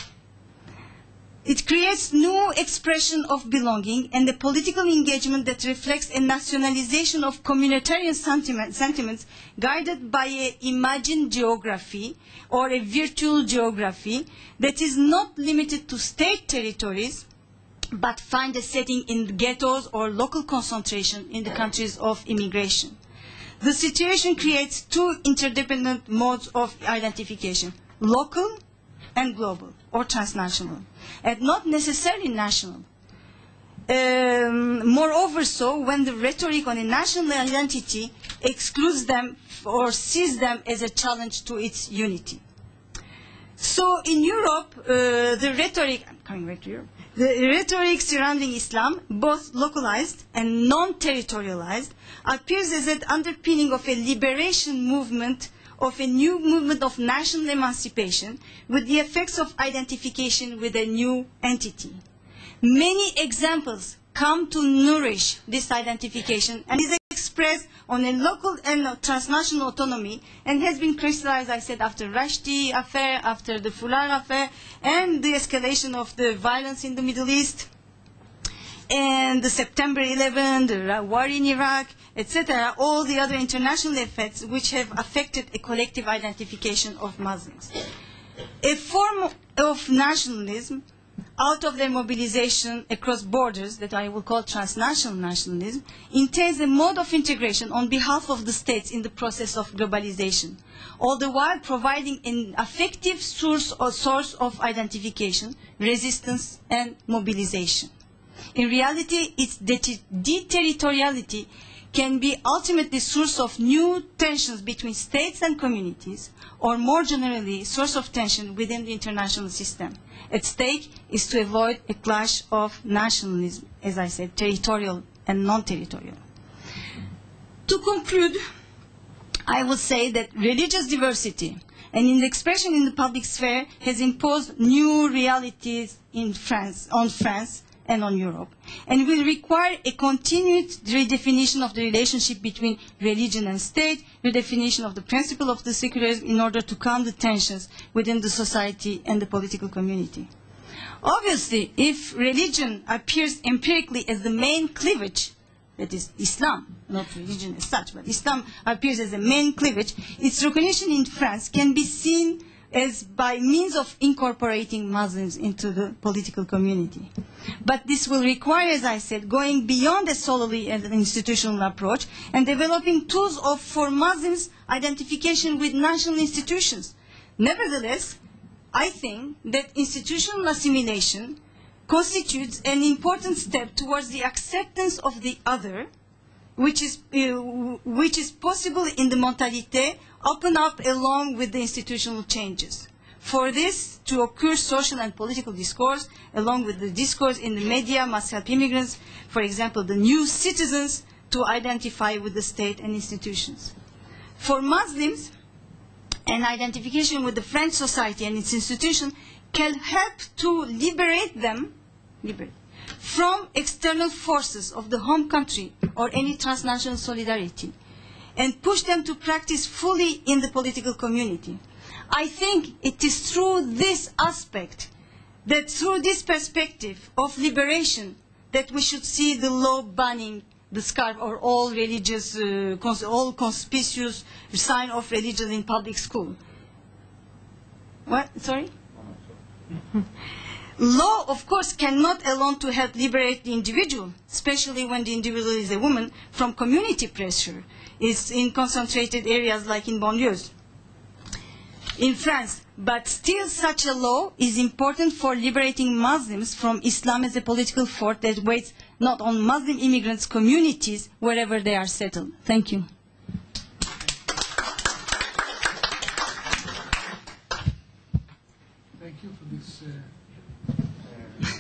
It creates new expression of belonging and a political engagement that reflects a nationalization of communitarian sentiments guided by an imagined geography or a virtual geography that is not limited to state territories but find a setting in ghettos or local concentration in the countries of immigration. The situation creates two interdependent modes of identification, local and global or transnational, and not necessarily national. Moreover so, when the rhetoric on a national identity excludes them or sees them as a challenge to its unity. So in Europe, the rhetoric, I'm coming back to Europe, the rhetoric surrounding Islam, both localized and non-territorialized, appears as an underpinning of a liberation movement, of a new movement of national emancipation with the effects of identification with a new entity. Many examples come to nourish this identification and is expressed on a local and transnational autonomy and has been crystallized, I said, after Rushdie affair, after the Fular affair, and the escalation of the violence in the Middle East, and the September 11, the war in Iraq, etc., all the other international effects which have affected a collective identification of Muslims. A form of nationalism out of their mobilization across borders that I will call transnational nationalism entails a mode of integration on behalf of the states in the process of globalization, all the while providing an effective source of identification, resistance, and mobilization. In reality, its deterritoriality can be ultimately source of new tensions between states and communities, or more generally, source of tension within the international system. At stake is to avoid a clash of nationalism, as I said, territorial and non-territorial. To conclude, I will say that religious diversity and in the expression in the public sphere has imposed new realities in France, on France, and on Europe, and will require a continued redefinition of the relationship between religion and state, redefinition of the principle of the secularism in order to calm the tensions within the society and the political community. Obviously, if religion appears empirically as the main cleavage, that is Islam, not religion as such, but Islam appears as the main cleavage, its recognition in France can be seen as by means of incorporating Muslims into the political community. But this will require, as I said, going beyond a solely an institutional approach and developing tools for Muslims' identification with national institutions. Nevertheless, I think that institutional assimilation constitutes an important step towards the acceptance of the other, which is possible in the mentalité open up along with the institutional changes. For this to occur, social and political discourse, along with the discourse in the media, must help immigrants, for example, the new citizens, to identify with the state and institutions. For Muslims, an identification with the French society and its institution can help to liberate them from external forces of the home country or any transnational solidarity, and push them to practice fully in the political community. I think it is through this aspect, that through this perspective of liberation, that we should see the law banning the scarf or all religious, all conspicuous sign of religion in public school. What? Sorry? Law, of course, cannot alone to help liberate the individual, especially when the individual is a woman, from community pressure. It's in concentrated areas like in banlieues. In France, but still such a law is important for liberating Muslims from Islam as a political force that weighs not on Muslim immigrants' communities wherever they are settled. Thank you. Thank you for this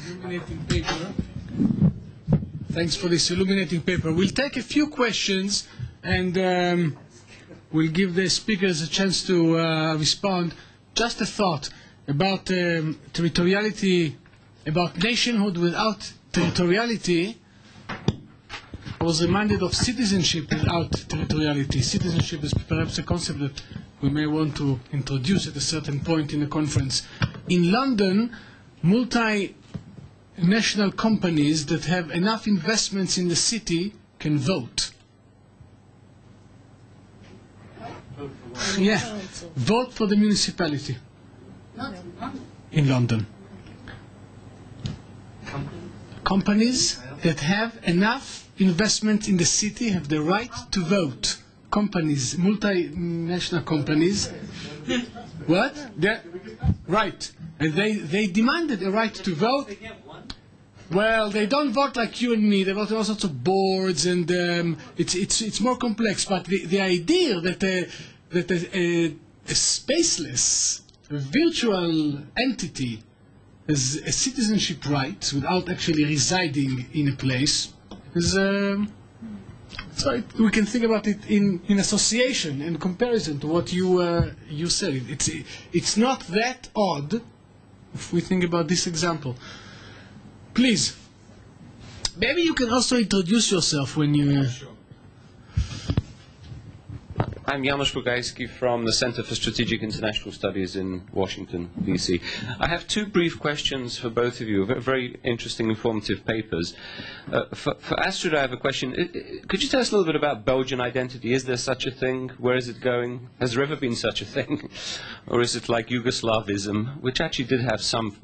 illuminating paper. Thanks for this illuminating paper. We'll take a few questions and we'll give the speakers a chance to respond. Just a thought about territoriality, about nationhood without territoriality. I was reminded of citizenship without territoriality. Citizenship is perhaps a concept that we may want to introduce at a certain point in the conference. In London, multinational companies that have enough investments in the city can vote. Yeah, vote for the municipality in London. Companies that have enough investment in the city have the right to vote. Companies, multinational companies. What? Right. And they demanded a right to vote. Well, they don't vote like you and me. They vote in all sorts of boards, and it's more complex. But the idea that a spaceless, a virtual entity has a citizenship right without actually residing in a place is so we can think about it in association and comparison to what you said. It's not that odd if we think about this example. Please, maybe you can also introduce yourself when you. Sure. I'm Janusz Bugajski from the Center for Strategic International Studies in Washington, D.C. I have two brief questions for both of you, very interesting, informative papers. For Astrid, I have a question. Could you tell us a little bit about Belgian identity? Is there such a thing? Where is it going? Has there ever been such a thing? Or is it like Yugoslavism, which actually did have some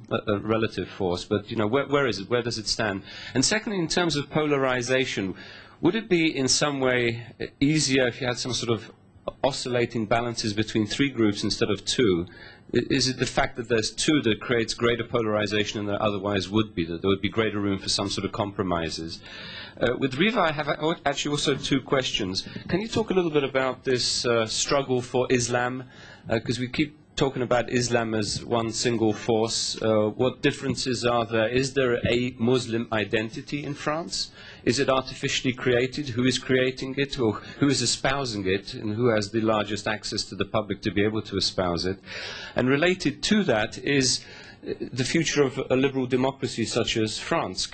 relative force, but where is it? Where does it stand? And secondly, in terms of polarization, would it be in some way easier if you had some sort of oscillating balances between three groups instead of two? Is it the fact that there's two that creates greater polarization than there otherwise would be, that there would be greater room for some sort of compromises? With Riva, I have actually also two questions. Can you talk a little bit about this struggle for Islam? Because we keep talking about Islam as one single force. What differences are there? Is there a Muslim identity in France? Is it artificially created? Who is creating it, or who is espousing it, and who has the largest access to the public to be able to espouse it? And related to that is the future of a liberal democracy such as France,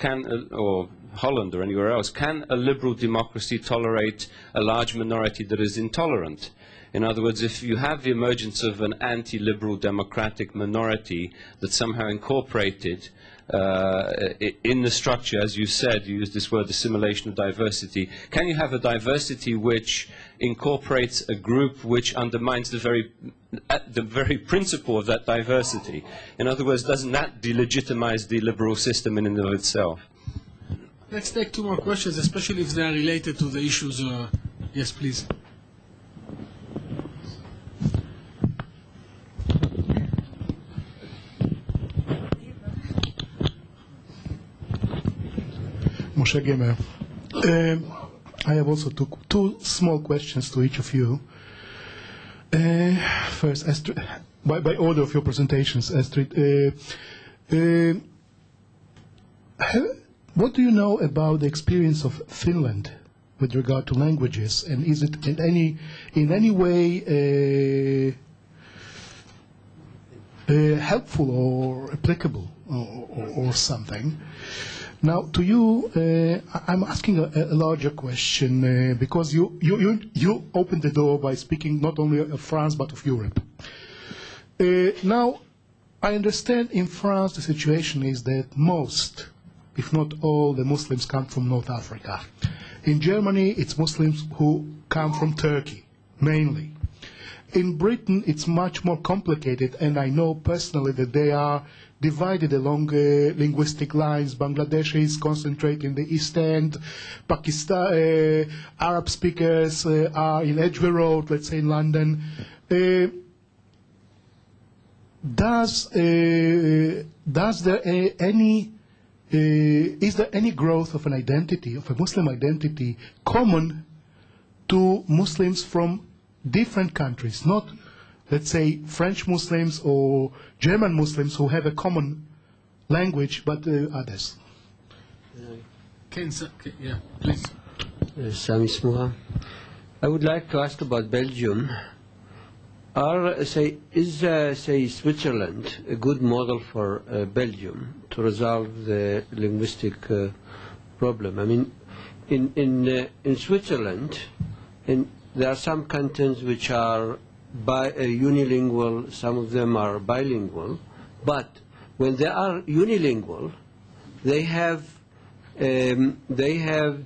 or Holland or anywhere else. Can a liberal democracy tolerate a large minority that is intolerant? In other words, if you have the emergence of an anti-liberal democratic minority that's somehow incorporated in the structure, as you said, you used this word, assimilation of diversity, can you have a diversity which incorporates a group which undermines the very principle of that diversity? In other words, doesn't that delegitimize the liberal system in and of itself? Let's take two more questions, especially if they are related to the issues. Yes, please. Shagema. I have also two small questions to each of you. First, Astrid, by order of your presentations, Astrid, what do you know about the experience of Finland with regard to languages, and is it in any way helpful or applicable or something? Now, to you, I'm asking a larger question because you opened the door by speaking not only of France but of Europe. Now, I understand in France the situation is that most, if not all, the Muslims come from North Africa. In Germany, it's Muslims who come from Turkey, mainly. In Britain, it's much more complicated, and I know personally that they are divided along linguistic lines. Bangladeshis concentrate in the East End, Pakistan, Arab speakers are in Edgware Road, let's say in London. Is there any growth of an identity, of a Muslim identity, common to Muslims from different countries, not, let's say, French Muslims or German Muslims who have a common language, but others? Yeah, please. Sami Smuha. I would like to ask about Belgium. Is Switzerland a good model for Belgium to resolve the linguistic problem? I mean, in Switzerland, there are some cantons which are unilingual, some of them are bilingual, but when they are unilingual, they have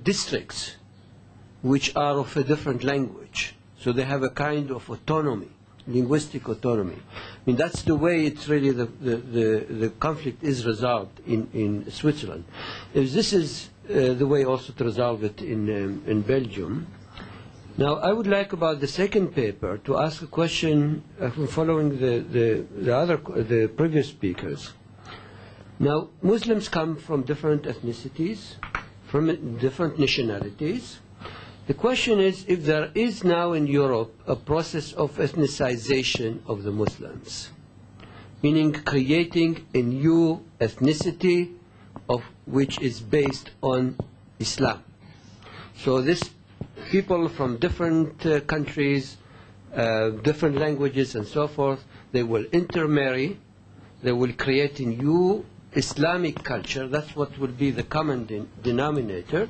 districts which are of a different language, so they have a kind of autonomy, linguistic autonomy. I mean, that's the way it's really the conflict is resolved in Switzerland. If this is the way also to resolve it in Belgium. Now, I would like about the second paper to ask a question following the previous speakers. Now, Muslims come from different ethnicities, from different nationalities. The question is if there is now in Europe a process of ethnicization of the Muslims, meaning creating a new ethnicity of which is based on Islam. So this people from different countries, different languages and so forth, they will intermarry, they will create a new Islamic culture, that's what will be the common denominator,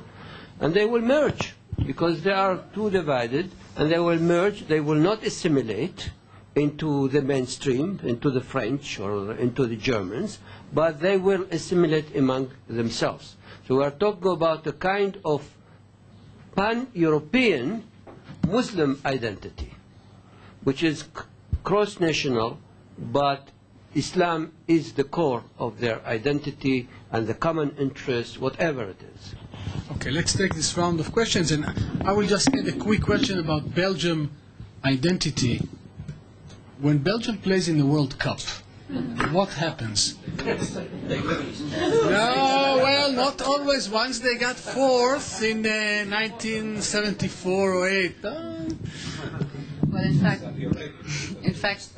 and they will merge, because they are too divided, and they will merge, they will not assimilate into the mainstream, into the French or into the Germans, but they will assimilate among themselves. So we are talking about a kind of pan-European Muslim identity, which is cross-national, but Islam is the core of their identity and the common interest, whatever it is. Okay, let's take this round of questions, and I will just add a quick question about Belgium identity. When Belgium plays in the World Cup, what happens? No, well, not always. Once they got fourth in 1974 or 8. Well, in fact,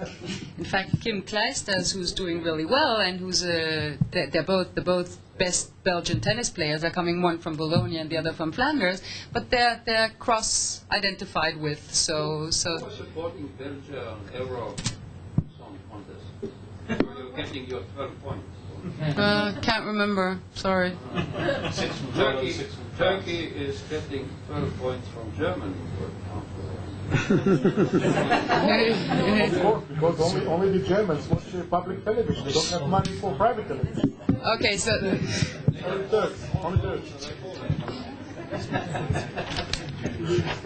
Kim Kleisters, who's doing really well, and who's they're both best Belgian tennis players. Are coming one from Bologna and the other from Flanders, but they're cross-identified with. So. Supporting Belgium Euro Song Contest. You're getting your 12 points. Can't remember. Sorry. Turkey is getting 12 points from Germany. Of course, because only the Germans watch public television. They don't have money for private television. Okay, so. Only Turks.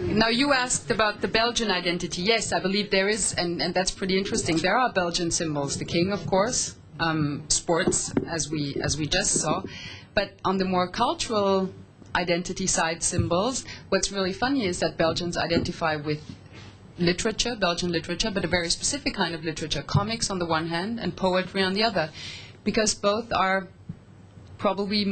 Now, you asked about the Belgian identity. Yes, I believe there is, and that's pretty interesting. There are Belgian symbols. The king, of course, sports, as we just saw. But on the more cultural identity side symbols, what's really funny is that Belgians identify with literature, Belgian literature, but a very specific kind of literature, comics on the one hand and poetry on the other, because both are probably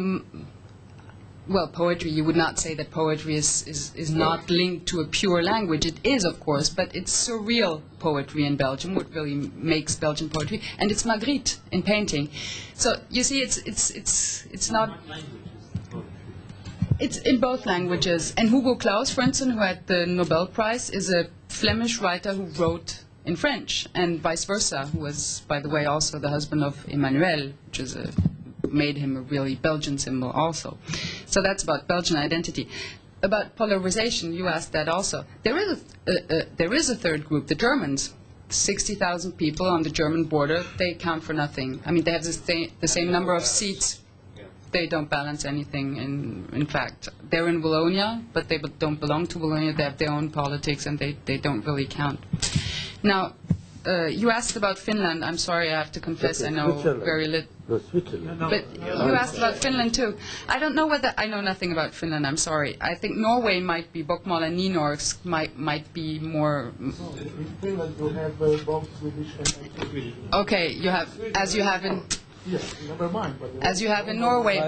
well, poetry, you would not say that poetry is not linked to a pure language. It is, of course, but it's surreal poetry in Belgium, what really makes Belgian poetry, and it's Magritte in painting. So you see, it's not. It's in both languages. And Hugo Claus, for instance, who had the Nobel Prize, is a Flemish writer who wrote in French, and vice versa, who was, by the way, also the husband of Emmanuel, which is made him a really Belgian symbol also. So that's about Belgian identity. About polarization, you asked that also. There is a third group, the Germans. 60,000 people on the German border, they count for nothing. I mean, they have the same number of seats. They don't balance anything. In fact, they're in Wallonia, but they don't belong to Wallonia. They have their own politics, and they don't really count. Now, you asked about Finland. I'm sorry, I have to confess, I know very little. No, Switzerland. But you asked about Finland too. I don't know whether I know nothing about Finland. I'm sorry. I think Norway might be Bokmål and Nynorsk might be more. In Finland, you have both Swedish and Swedish. Okay, you have as you have in. Yes, never mind. As you have in Norway,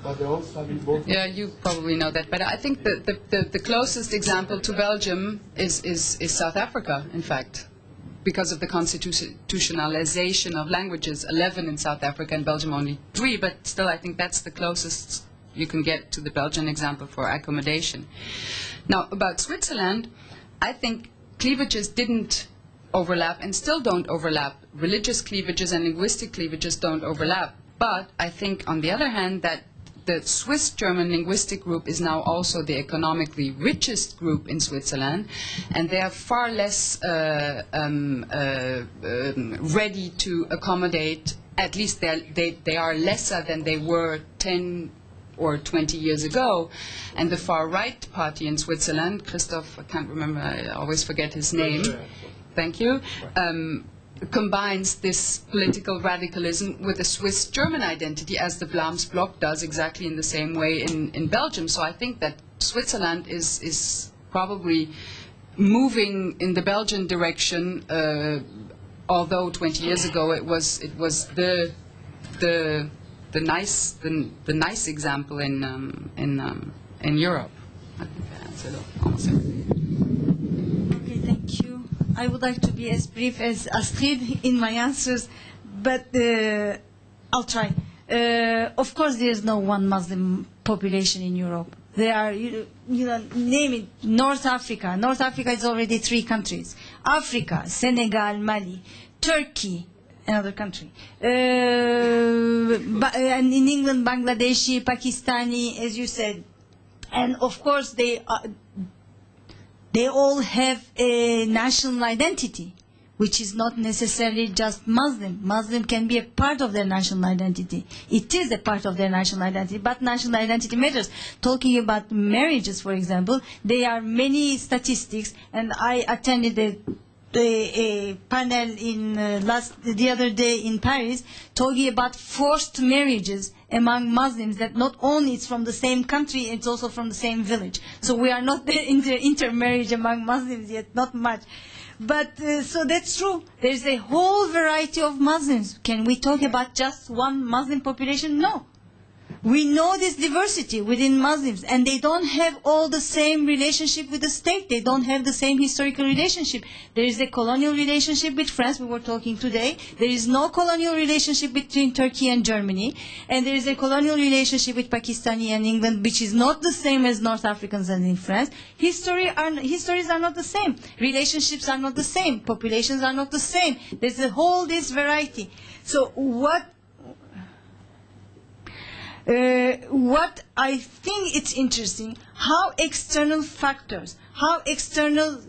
but they all study both. yeah, you probably know that. But I think the closest example to Belgium is South Africa, in fact, because of the constitutionalization of languages, 11 in South Africa and Belgium only 3. But still, I think that's the closest you can get to the Belgian example for accommodation. Now, about Switzerland, I think cleavages didn't overlap and still don't overlap. Religious cleavages and linguistic cleavages don't overlap. But I think, on the other hand, that the Swiss-German linguistic group is now also the economically richest group in Switzerland, and they are far less ready to accommodate, at least they are lesser than they were 10 or 20 years ago. And the far-right party in Switzerland, Christoph, I can't remember, I always forget his name. Thank you. Combines this political radicalism with a Swiss-German identity, as the Vlaams Blok does exactly in the same way in Belgium. So I think that Switzerland is probably moving in the Belgian direction, although 20 years ago it was the nice example in Europe. I think I answered almost everything. Okay, thank you. I would like to be as brief as Astrid in my answers, but I'll try. Of course, there is no one Muslim population in Europe. There are, name it, North Africa. North Africa is already 3 countries. Africa, Senegal, Mali, Turkey, another country. And in England, Bangladeshi, Pakistani, as you said. And of course, they all have a national identity, which is not necessarily just Muslim. Muslim can be a part of their national identity. It is a part of their national identity, but national identity matters. Talking about marriages, for example, there are many statistics, and I attended a panel the other day in Paris, talking about forced marriages among Muslims, that not only it's from the same country, it's also from the same village. So we are not in the intermarriage among Muslims yet, not much. But so that's true. There's a whole variety of Muslims. Can we talk about just one Muslim population? No. We know this diversity within Muslims, and they don't have all the same relationship with the state. They don't have the same historical relationship. There is a colonial relationship with France, we were talking today. There is no colonial relationship between Turkey and Germany. And there is a colonial relationship with Pakistani and England, which is not the same as North Africans and in France. Histories are not the same. Relationships are not the same. Populations are not the same. There's a whole this variety. So what I think it's interesting, how external factors, how external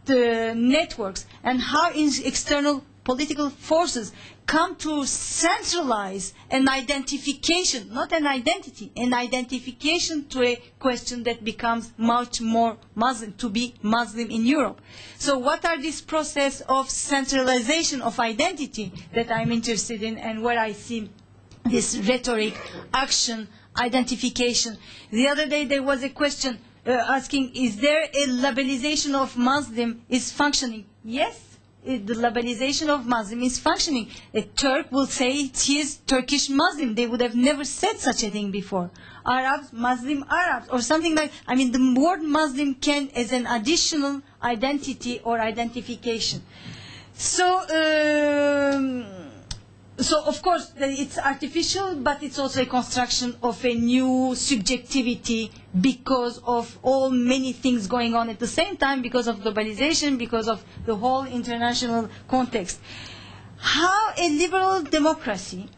networks, and how external political forces come to centralize an identification, not an identity, an identification to a question that becomes much more Muslim, to be Muslim in Europe. So what are this process of centralization of identity that I'm interested in, and where I see this rhetoric, action, identification. The other day there was a question asking, is there a labelization of Muslim is functioning? Yes, the labelization of Muslim is functioning. A Turk will say he is Turkish Muslim. They would have never said such a thing before. Arabs, Muslim Arabs, or something like, I mean, the word Muslim can as an additional identity or identification. So of course it's artificial, but it's also a construction of a new subjectivity because of all many things going on at the same time, because of globalization, because of the whole international context. How a liberal democracy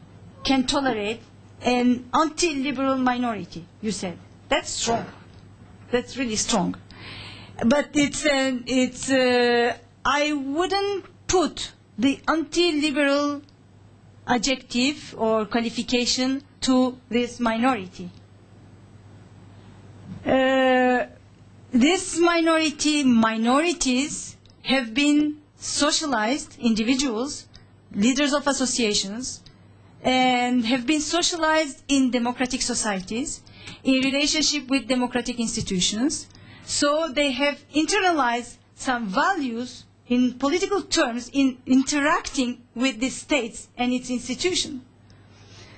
can tolerate an anti-liberal minority, you said. That's strong. That's really strong. But I wouldn't put the anti-liberal adjective or qualification to this minority. This minorities have been socialized individuals, leaders of associations, and have been socialized in democratic societies, in relationship with democratic institutions. So they have internalized some values in political terms in interacting with the states and its institutions.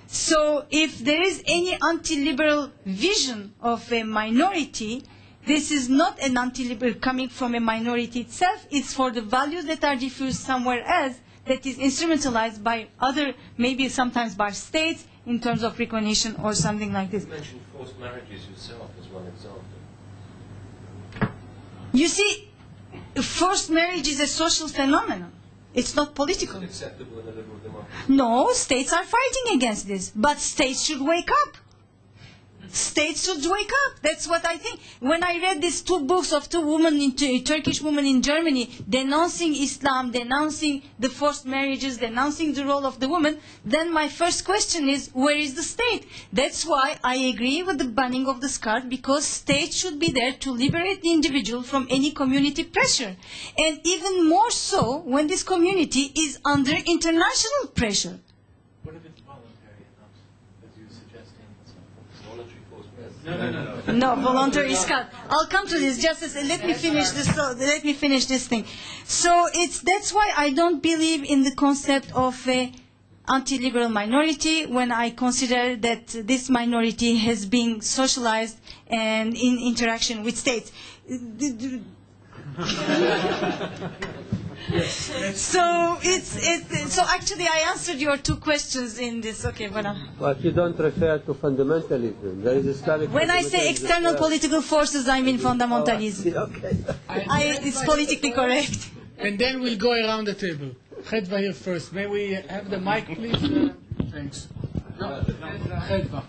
So if there is any anti-liberal vision of a minority, this is not an anti-liberal coming from a minority itself. It's for the values that are diffused somewhere else that is instrumentalized by other, maybe sometimes by states in terms of recognition or something like this. You mentioned forced marriages yourself as one example. You see, forced marriage is a social phenomenon. It's not political. Is it acceptable in a liberal democracy? No, states are fighting against this. But states should wake up. States should wake up. That's what I think. When I read these two books of two women, Turkish women in Germany, denouncing Islam, denouncing the forced marriages, denouncing the role of the woman, then my first question is, where is the state? That's why I agree with the banning of the scarf, because states should be there to liberate the individual from any community pressure. And even more so when this community is under international pressure. What if it's voluntary enough, as you're suggesting? Voluntary forced marriage. No, voluntary scarf. I'll come to this. Just let me finish this. Let me finish this thing. So that's why I don't believe in the concept of a anti-liberal minority when I consider that this minority has been socialized and in interaction with states. So so actually I answered your two questions in this. Okay, voilà. But you don't refer to fundamentalism. There is Islamic. When I say external political forces, I mean fundamentalism. Okay. It's politically correct. And then we'll go around the table. Khedva here first. May we have the mic, please? Thanks. No, Khedva.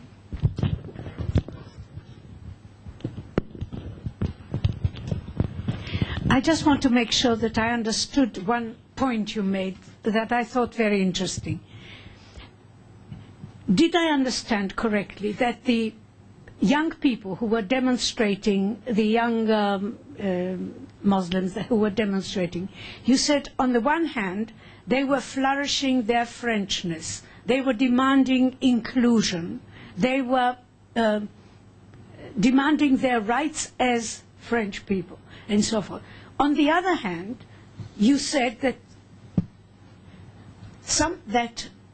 I just want to make sure that I understood one point you made that I thought very interesting. Did I understand correctly that the young people who were demonstrating, the young Muslims who were demonstrating, you said on the one hand they were flourishing their Frenchness, they were demanding inclusion, they were demanding their rights as French people, and so forth. On the other hand, you said that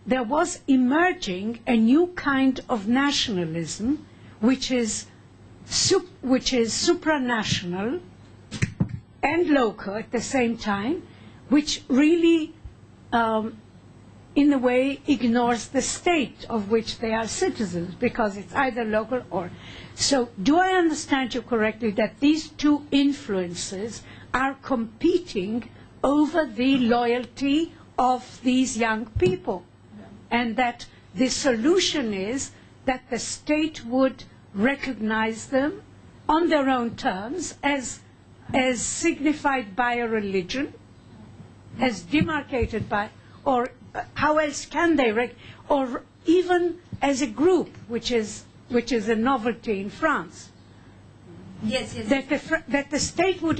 there was emerging a new kind of nationalism, which is supranational and local at the same time, which really, in a way, ignores the state of which they are citizens, because it's either local or... So, do I understand you correctly that these two influences are competing over the loyalty of these young people? And that the solution is that the state would recognize them on their own terms as signified by a religion, as demarcated by, or how else can they, or even as a group, which is a novelty in France. Yes, yes. That the state would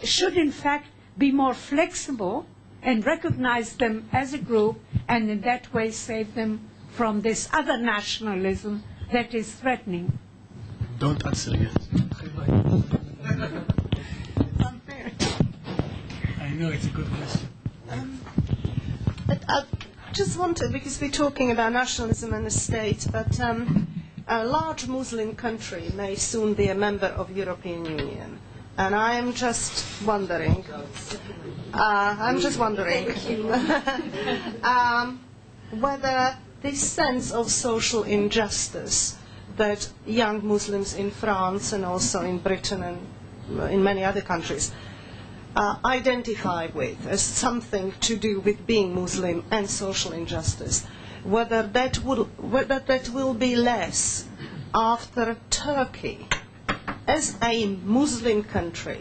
should in fact be more flexible and recognize them as a group, and in that way save them from this other nationalism that is threatening. Don't answer yet. Unfair. I know it's a good question. I just wanted, because we're talking about nationalism and the state, but a large Muslim country may soon be a member of European Union. And I am just wondering, whether this sense of social injustice that young Muslims in France and also in Britain and in many other countries identify with as something to do with being Muslim and social injustice, whether that will be less after Turkey, as a Muslim country,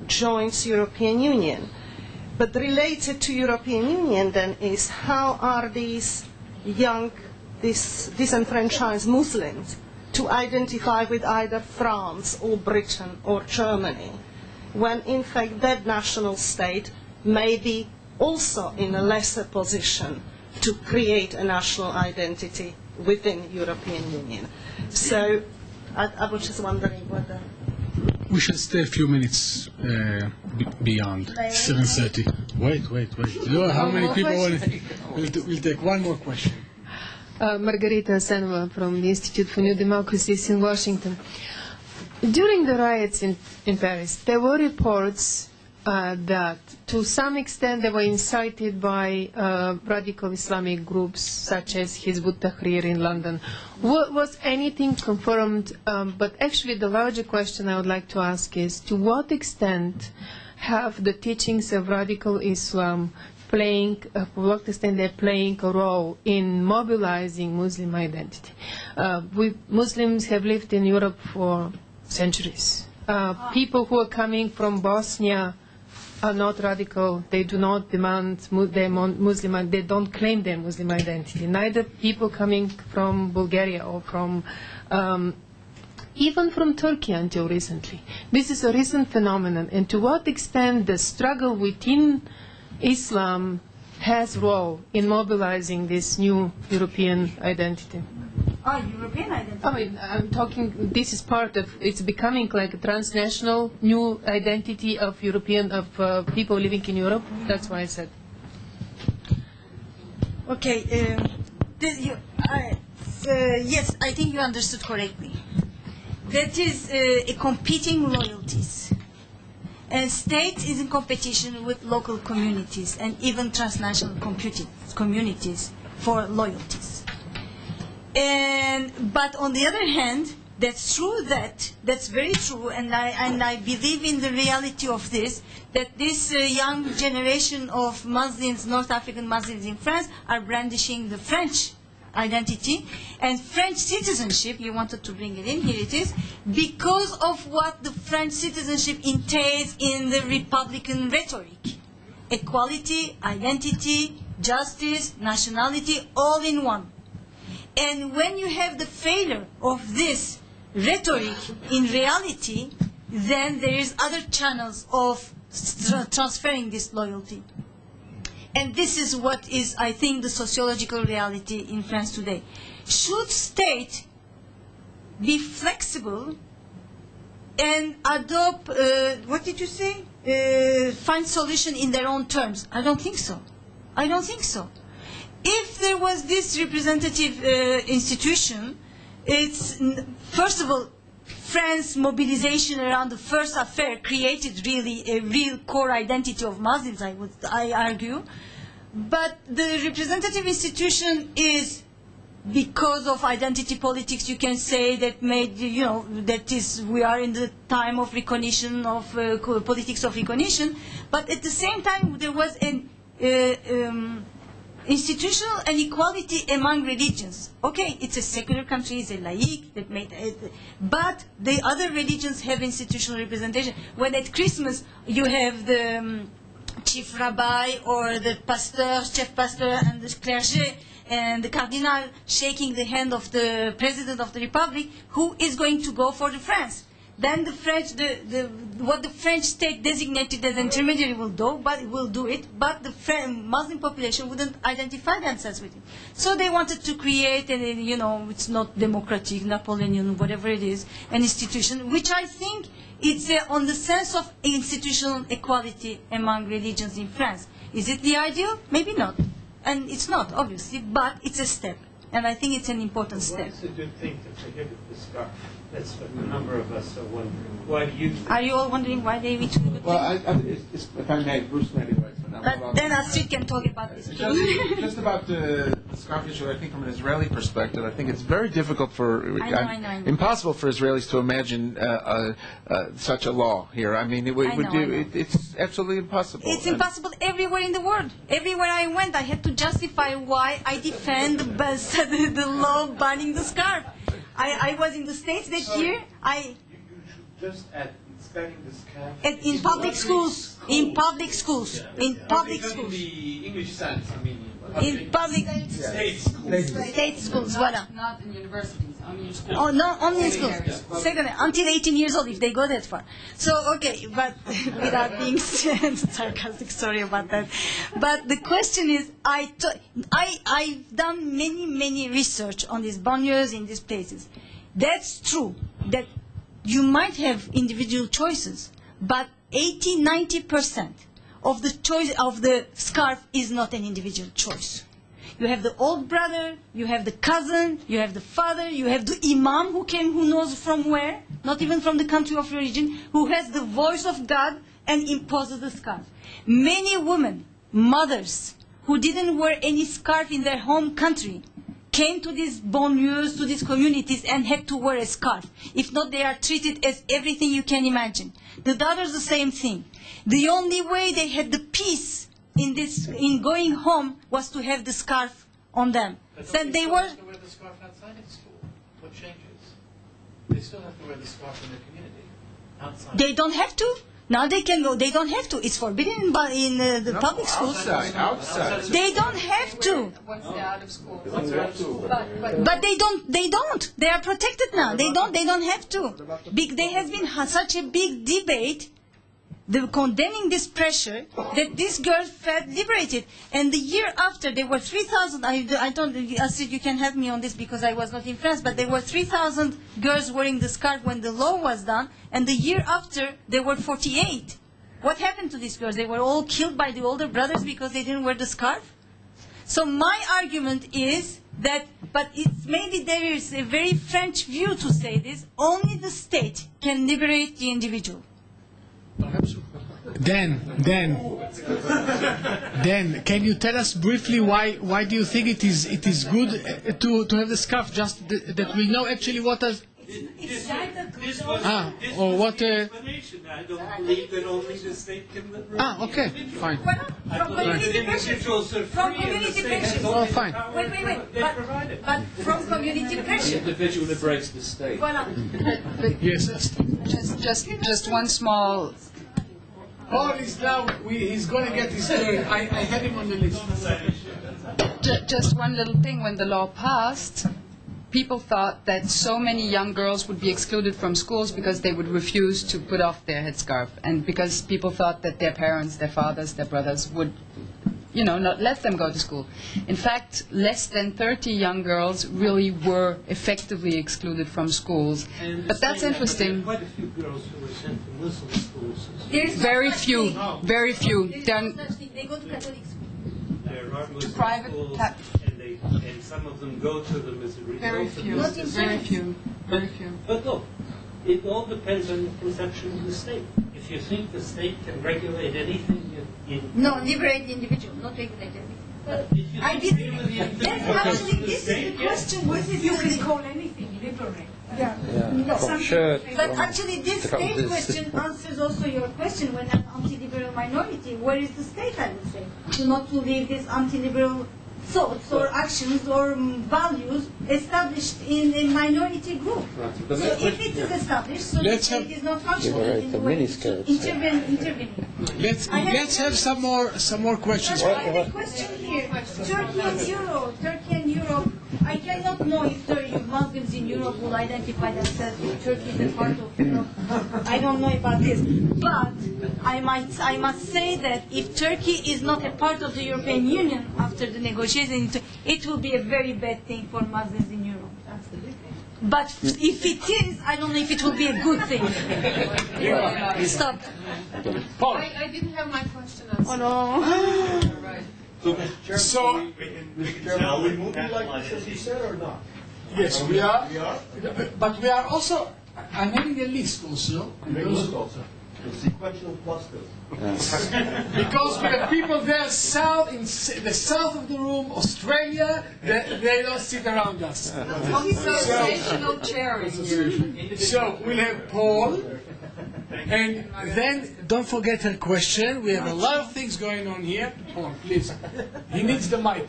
joins European Union. But related to European Union then is how are these young, disenfranchised Muslims to identify with either France or Britain or Germany, when in fact that national state may be also in a lesser position to create a national identity within European Union. So I was just wondering whether... We should stay a few minutes beyond 7:30. Wait. You know how many people want to... We'll take one more question. Margarita Senova from the Institute for New Democracies in Washington. During the riots in Paris, there were reports that to some extent they were incited by radical Islamic groups such as Hizb ut-Tahrir in London. Was anything confirmed? But actually the larger question I would like to ask is, to what extent have the teachings of radical Islam to what extent they're playing a role in mobilizing Muslim identity? Muslims have lived in Europe for centuries. People who are coming from Bosnia are not radical. They do not demand their Muslim. They don't claim their Muslim identity. Neither people coming from Bulgaria or from even from Turkey until recently. This is a recent phenomenon. And to what extent the struggle within Islam has role in mobilizing this new European identity? European identity. I mean, I'm talking, this is part of, it's becoming like a transnational new identity of European, of people living in Europe. That's why I said. Okay, yes, I think you understood correctly. That is a competing loyalties. And state is in competition with local communities and even transnational communities for loyalties. But on the other hand, that's true, that's very true, and I believe in the reality of this, that this young generation of Muslims, North African Muslims in France, are brandishing the French identity and French citizenship. You wanted to bring it in, here it is, because of what the French citizenship entails in the Republican rhetoric. Equality, identity, justice, nationality, all in one. And when you have the failure of this rhetoric in reality, then there is other channels of transferring this loyalty. And this is what is, I think, the sociological reality in France today. Should state be flexible and adopt, what did you say? Find solution in their own terms? I don't think so. I don't think so. If there was this representative institution, it's, first of all, France's mobilization around the first affair created really a real core identity of Muslims, I argue. But the representative institution is, because of identity politics, you can say that made, you know, that is, we are in the time of recognition, of politics of recognition. But at the same time, there was an institutional inequality among religions. Okay, it's a secular country, it's a laïc, that made, but the other religions have institutional representation. When at Christmas you have the chief rabbi or the pastor, chef pastor, and the clergy and the cardinal shaking the hand of the president of the republic, who is going to go for the France? Then the French, what the French state designated as intermediary will do it, but the Muslim population wouldn't identify themselves with it. So they wanted to create, you know, it's not democratic, Napoleonian, whatever it is, an institution, which I think it's on the sense of institutional equality among religions in France. Is it the ideal? Maybe not. and it's not, obviously, but it's a step. And I think it's an important Why step. is it a good thing to prohibit the scarf? That's what a number of us are wondering. Why do you think? Are you all wondering why they reach the Well, if I may, Bruce may anyway. But then Astrid can talk about this. Just about the scarf issue, I think from an Israeli perspective, I think it's very difficult I know. impossible for Israelis to imagine such a law here. I mean, it's absolutely impossible. It's impossible everywhere in the world. Everywhere I went, I had to justify why I defend the law banning the scarf. I was in the States that year. You should just add banning the scarf. In public schools. In public schools. In public schools. In the English sense, I mean. In public State schools. state schools, voilà. Not in universities, only in schools. Oh, no, only in schools. Second, until 18 years old, if they go that far. So, okay, but without being sarcastic, sorry about that. But the question is, I've done many research on these banlieues in these places. That's true, that you might have individual choices, but 80-90% of the choice of the scarf is not an individual choice. You have the old brother, you have the cousin, you have the father, you have the imam who came who knows from where, not even from the country of origin, who has the voice of God and imposes the scarf. Many women, mothers, who didn't wear any scarf in their home country, came to these banlieues, to these communities, and had to wear a scarf. If not, they are treated as everything you can imagine. The daughters, the same thing. The only way they had the peace in going home was to have the scarf on them. So they were. Have to wear the scarf outside of school. What changes? They still have to wear the scarf in the community. Outside. They don't have to. Now they can go. They don't have to. It's forbidden in the public schools. Outside. They don't have to. Once they're out of school. But they don't. They don't. They are protected now. They don't. They don't have to. There has been such a big debate, condemning this pressure, that these girls felt liberated. And the year after, there were 3,000. I don't. Astrid, you can help me on this because I was not in France. But there were 3,000 girls wearing the scarf when the law was done. And the year after, there were 48. What happened to these girls? They were all killed by the older brothers because they didn't wear the scarf. So my argument is that, but maybe there is a very French view to say this, only the state can liberate the individual. Dan, can you tell us briefly why do you think it is good to have the scarf? Just that we know actually what is. Or what? Explanation. I don't believe that only the state can liberate. Okay, fine. From community pressure. From community pressure. Oh, fine. Wait. But from community pressure. The individual liberates the state. Voilà. Yes, Astrid. Just one small. Paul is now. He's going to get his turn. I had him on the list. Just one little thing. When the law passed, people thought that so many young girls would be excluded from schools because they would refuse to put off their headscarf, and because people thought that their parents, their fathers, their brothers would, not let them go to school. In fact, less than 30 young girls really were effectively excluded from schools. But that's interesting. Quite a few girls who were sent to Muslim schools. Very few. Very few. They go to Catholic schools. There are Muslim private schools, and some of them go to them as a result. Very few. But look, it all depends on the conception of the state. If you think the state can regulate anything No, liberate the individual, not regulate everything. I did. Actually, this is the question. What is you can call anything liberate? Yeah. No, but actually, this state question answers also your question. When an anti-liberal minority, where is the state? I would say not to leave this anti-liberal thoughts or actions or values established in a minority group. So if it is established, so the state is not functional in the way intervening. Let's have some more questions. I have a question here. Turkey and Europe. I cannot know if Muslims in Europe will identify themselves if Turkey is a part of Europe. I don't know about this. But I must say that if Turkey is not a part of the European Union after the negotiations, it will be a very bad thing for Muslims in Europe. But if it is, I don't know if it will be a good thing. Stop. I didn't have my question answered. Oh no. So, Mr. Chairman, So- we can tell we moving like this, as you said, or not? Yes, we are. We are? But we are also, I'm having a list also. Sequential clusters. Because we have people there south, in the south of the room, Australia, they don't sit around us. Consociational chair in here. So we'll have Paul, and then don't forget her question. We have a lot of things going on here. Paul, please. He needs the mic.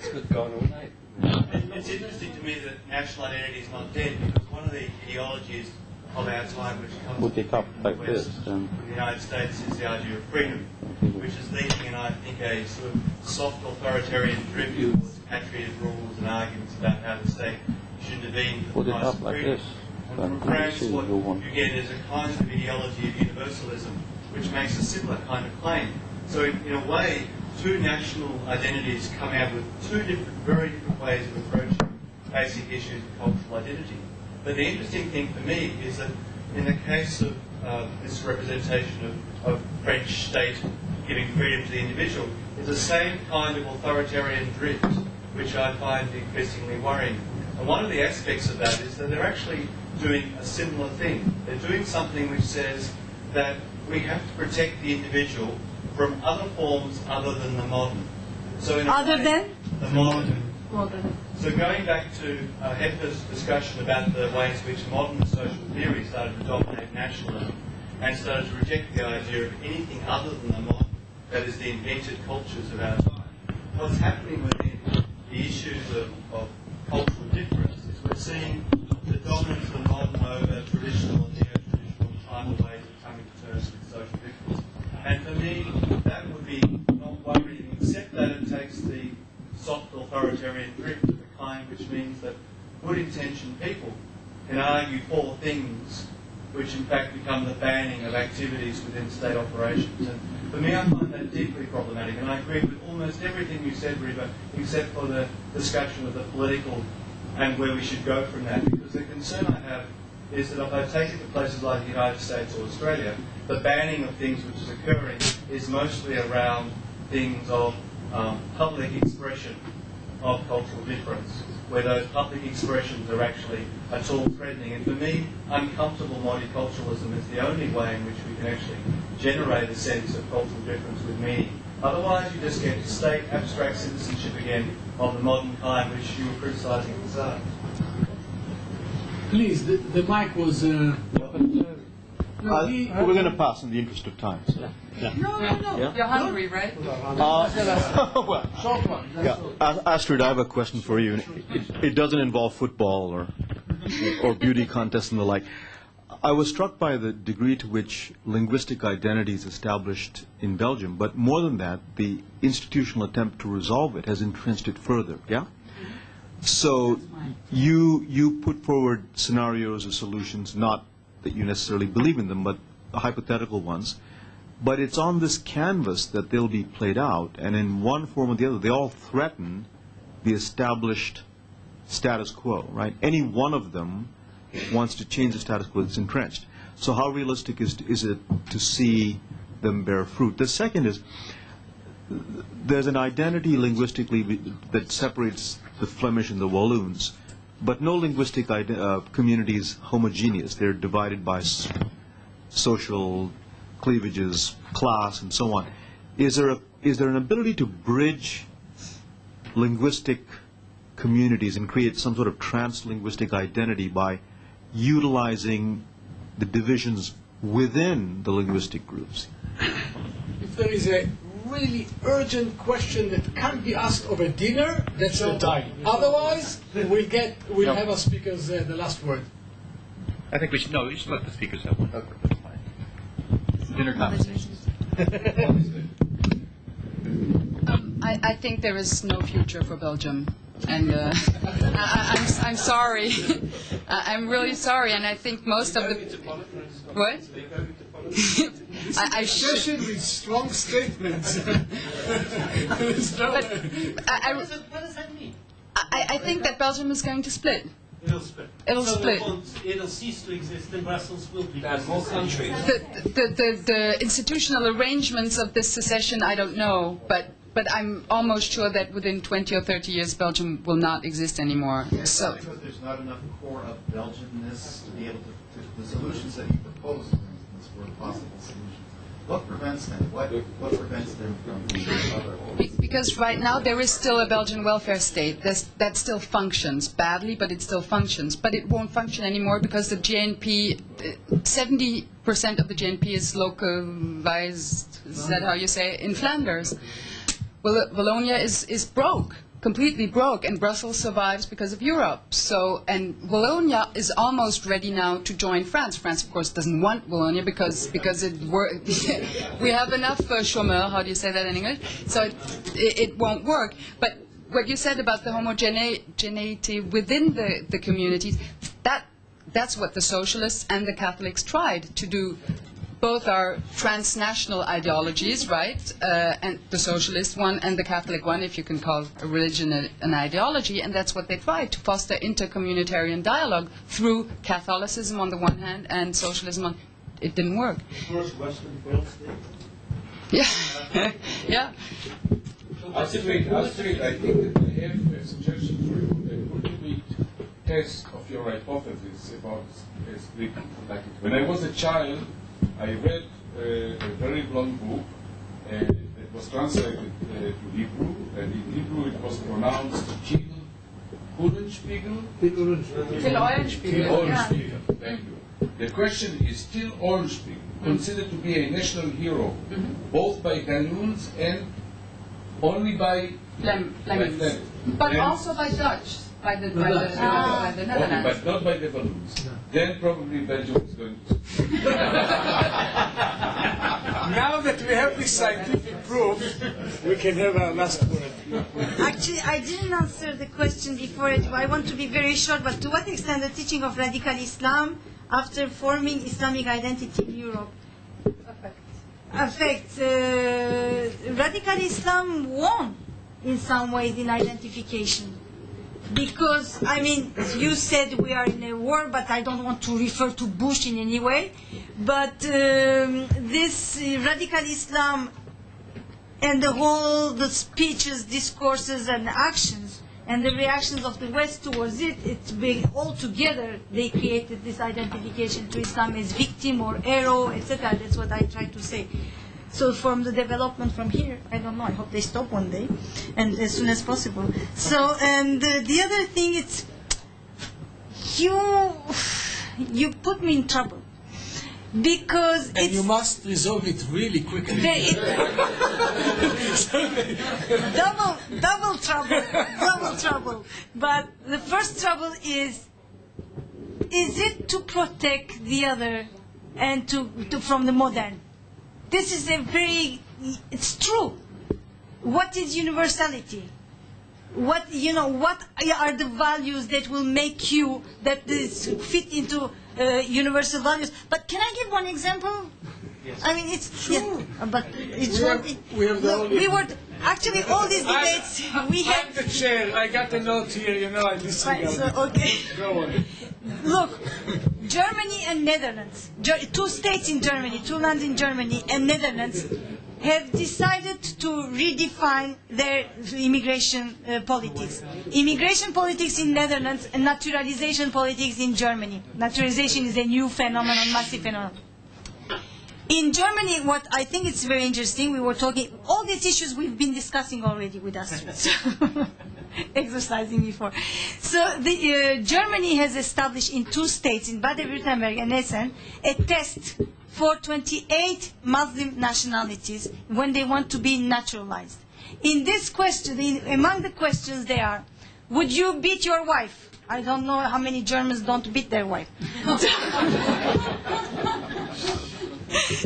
It's interesting to me that national identity is not dead, because one of the ideologies of our time, which comes from the West, from the United States, is the idea of freedom, which is leading in, I think, a sort of soft authoritarian drift towards patriot rules and arguments about how the state should intervene for the price of freedom. And from France, what you get is a kind of ideology of universalism, which makes a similar kind of claim. So in a way, two national identities come out with two very different ways of approaching basic issues of cultural identity. But the interesting thing for me is that in the case of this representation of French state giving freedom to the individual, it's the same kind of authoritarian drift, which I find increasingly worrying. And one of the aspects of that is that they're actually doing a similar thing. They're doing something which says that we have to protect the individual from other forms other than the modern. So in the modern. So going back to Heffer's discussion about the ways in which modern social theory started to dominate nationalism and started to reject the idea of anything other than the modern, that is the invented cultures of our time. What's happening within the issues of cultural difference is we're seeing the dominance of the modern over traditional and neo-traditional tribal ways of coming to terms with social difference. And for me, that would be not worrying, except that it takes the soft authoritarian drift of the kind which means that good-intentioned people can argue for things which in fact become the banning of activities within state operations. And for me, I find that deeply problematic, and I agree with almost everything you said, Riva, except for the discussion of the political and where we should go from that. Because the concern I have is that if I take it to places like the United States or Australia, the banning of things which is occurring is mostly around things of public expression of cultural difference, where those public expressions are actually at all threatening. And for me, uncomfortable multiculturalism is the only way in which we can actually generate a sense of cultural difference with meaning. Otherwise, you just get state abstract citizenship again of the modern kind, which you were criticising at the start. Please, the mic was... we're going to pass in the interest of time. So. No. Yeah? You're hungry, right? Well, short one. Yeah. Astrid, I have a question for you. It doesn't involve football or beauty contests and the like. I was struck by the degree to which linguistic identity is established in Belgium, but more than that, the institutional attempt to resolve it has entrenched it further. Yeah. So you put forward scenarios or solutions, not that you necessarily believe in them, but hypothetical ones. But it's on this canvas that they'll be played out, and in one form or the other, they all threaten the established status quo, right? Any one of them wants to change the status quo that's entrenched. So how realistic is it to see them bear fruit? The second is, there's an identity linguistically that separates the Flemish and the Walloons, but no linguistic community is homogeneous. They're divided by social cleavages, class, and so on. Is there an ability to bridge linguistic communities and create some sort of trans-linguistic identity by utilizing the divisions within the linguistic groups? If there is a really urgent question that can't be asked over dinner, that's the time. Otherwise, we'll have our speakers the last word. I think we should let the speakers have one. Okay, that's fine. Dinner conversations. I think there is no future for Belgium, and I'm sorry. I'm really sorry, and I think most of the what? I should with strong statements. But what does that mean? I think that Belgium is going to split. It'll split. It'll split. It'll cease to exist, and Brussels will be. That whole country. The institutional arrangements of this secession, I don't know, but but I'm almost sure that within 20 or 30 years, Belgium will not exist anymore. So, because there's not enough core of Belgianness to be able to the solutions that you propose, for instance, were possible solutions. What prevents them? What prevents them from being other? because right now there is still a Belgian welfare state that still functions badly, but it still functions. But it won't function anymore because the GNP, 70% of the GNP is localized. Is that how you say it? In Flanders? Well, Wallonia is broke, completely broke, and Brussels survives because of Europe. So, and Wallonia is almost ready now to join France. France, of course, doesn't want Wallonia because we have enough chômeurs. How do you say that in English? So it won't work. But what you said about the homogeneity within the communities, that's what the socialists and the Catholics tried to do. Both are transnational ideologies, right? And the socialist one and the Catholic one, if you can call a religion an ideology, and that's what they tried, to foster intercommunitarian dialogue through Catholicism on the one hand and socialism on. It didn't work. First Western failed state. Yeah, yeah. Astrid, I think that I have a suggestion for you. Could you make test of your hypothesis about split? When I was a child, I read a very long book that was translated to Hebrew, and in Hebrew it was pronounced Til Eulenspiegel. Til Eulenspiegel. Thank you. The question is Til Eulenspiegel, considered to be a national hero, both by Ghanaians and only by Flemings. But also by Dutch. By the Netherlands. But not by the balloons. No. Then probably Belgium is going to... Now that we have this scientific proof, we can have our last word. Actually, I didn't answer the question before. I want to be very short, but to what extent the teaching of radical Islam after forming Islamic identity in Europe affects radical Islam won in some ways in identification? Because, I mean, you said we are in a war, but I don't want to refer to Bush in any way. But this radical Islam and the speeches, discourses, and actions, and the reactions of the West towards it, all together, they created this identification to Islam as victim or hero, etc. That's what I try to say. So from the development from here, I don't know, I hope they stop one day, and as soon as possible. So, and the other thing is, you put me in trouble. Because and you must resolve it really quickly. double trouble. But the first trouble is it to protect the other and to from the modern? This is it's true. What is universality? What are the values that will make you, that fit into universal values? But can I give one example? Yes. I mean, it's sure. Yeah, but it's we were actually all these debates we had. I'm the chair. I got a note here. I listen. Right, so, okay. Go on. Look, Germany and Netherlands, two states in Germany, two lands in Germany and Netherlands, have decided to redefine their immigration politics. Immigration politics in Netherlands and naturalization politics in Germany. Naturalization is a new phenomenon, massive phenomenon. In Germany, what I think is very interesting, we were talking, all these issues we've been discussing already with Astrid, exercising before. So Germany has established in two states, in Baden-Württemberg and Hessen, a test for 28 Muslim nationalities when they want to be naturalized. In this question, among the questions they are, would you beat your wife? I don't know how many Germans don't beat their wife.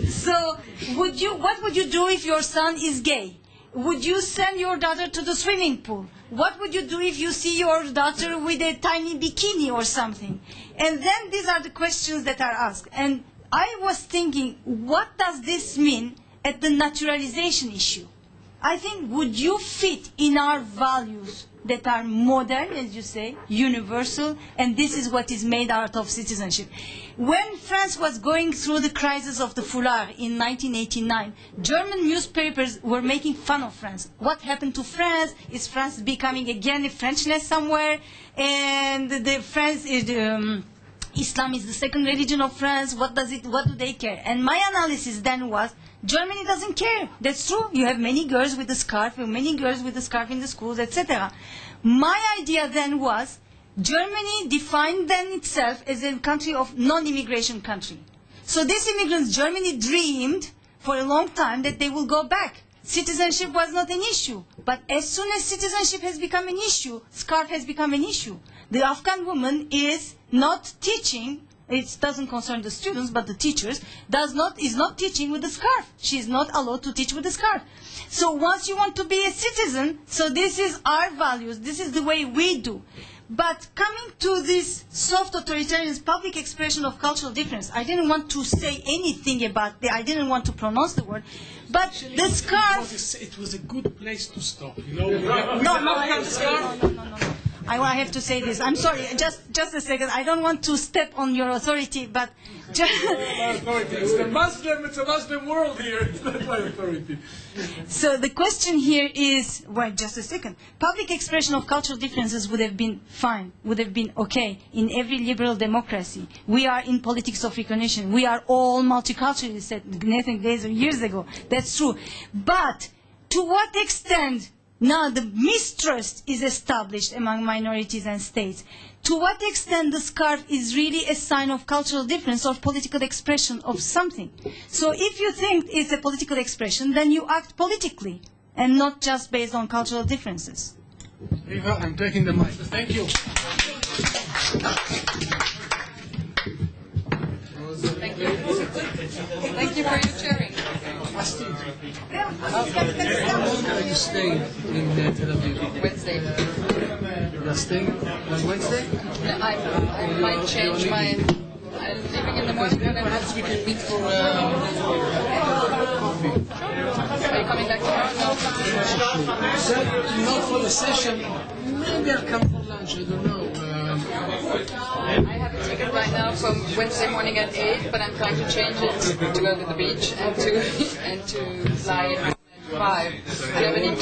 So, what would you do if your son is gay? Would you send your daughter to the swimming pool? What would you do if you see your daughter with a tiny bikini or something? And then these are the questions that are asked. And I was thinking, what does this mean at the naturalization issue? I think, would you fit in our values that are modern, as you say, universal, and this is what is made out of citizenship. When France was going through the crisis of the foulard in 1989, German newspapers were making fun of France. What happened to France? Is France becoming again a Frenchness somewhere? And the France is... Islam is the second religion of France. What do they care? And my analysis then was, Germany doesn't care. That's true. You have many girls with a scarf, many girls with a scarf in the schools, etc. My idea then was, Germany defined then itself as a country of non-immigration country. So these immigrants, Germany dreamed for a long time that they will go back. Citizenship was not an issue. But as soon as citizenship has become an issue, scarf has become an issue. The Afghan woman is not teaching, it doesn't concern the students, but the teachers, is not teaching with the scarf. She is not allowed to teach with the scarf. So once you want to be a citizen, so this is our values, this is the way we do. But coming to this soft authoritarian public expression of cultural difference, I didn't want to say anything about I didn't want to pronounce the word, but actually, the scarf... It was a good place to stop, you know. No. I have to say this. I'm sorry, just a second. I don't want to step on your authority, but... It's a Muslim world here. It's not my authority. So the question here is, well, just a second. Public expression of cultural differences would have been fine, would have been okay in every liberal democracy. We are in politics of recognition. We are all multicultural, said Nathan days or years ago. That's true. But to what extent now the mistrust is established among minorities and states? To what extent the scarf is really a sign of cultural difference or political expression of something? So if you think it's a political expression, then you act politically and not just based on cultural differences. Riva, I'm taking the mic. Thank you. Thank you. Thank you for your sharing. Astrid, how long are you staying in Tel Aviv? Wednesday. You are staying on Wednesday? I might change my... I'm leaving in the morning. Perhaps we can meet for coffee. Are you coming back tomorrow? No. So, not for the session. Maybe I'll come for lunch. I don't know. I have a ticket right now from Wednesday morning at 8, but I'm trying to change it to go to the beach and to fly at 5. Do you have any?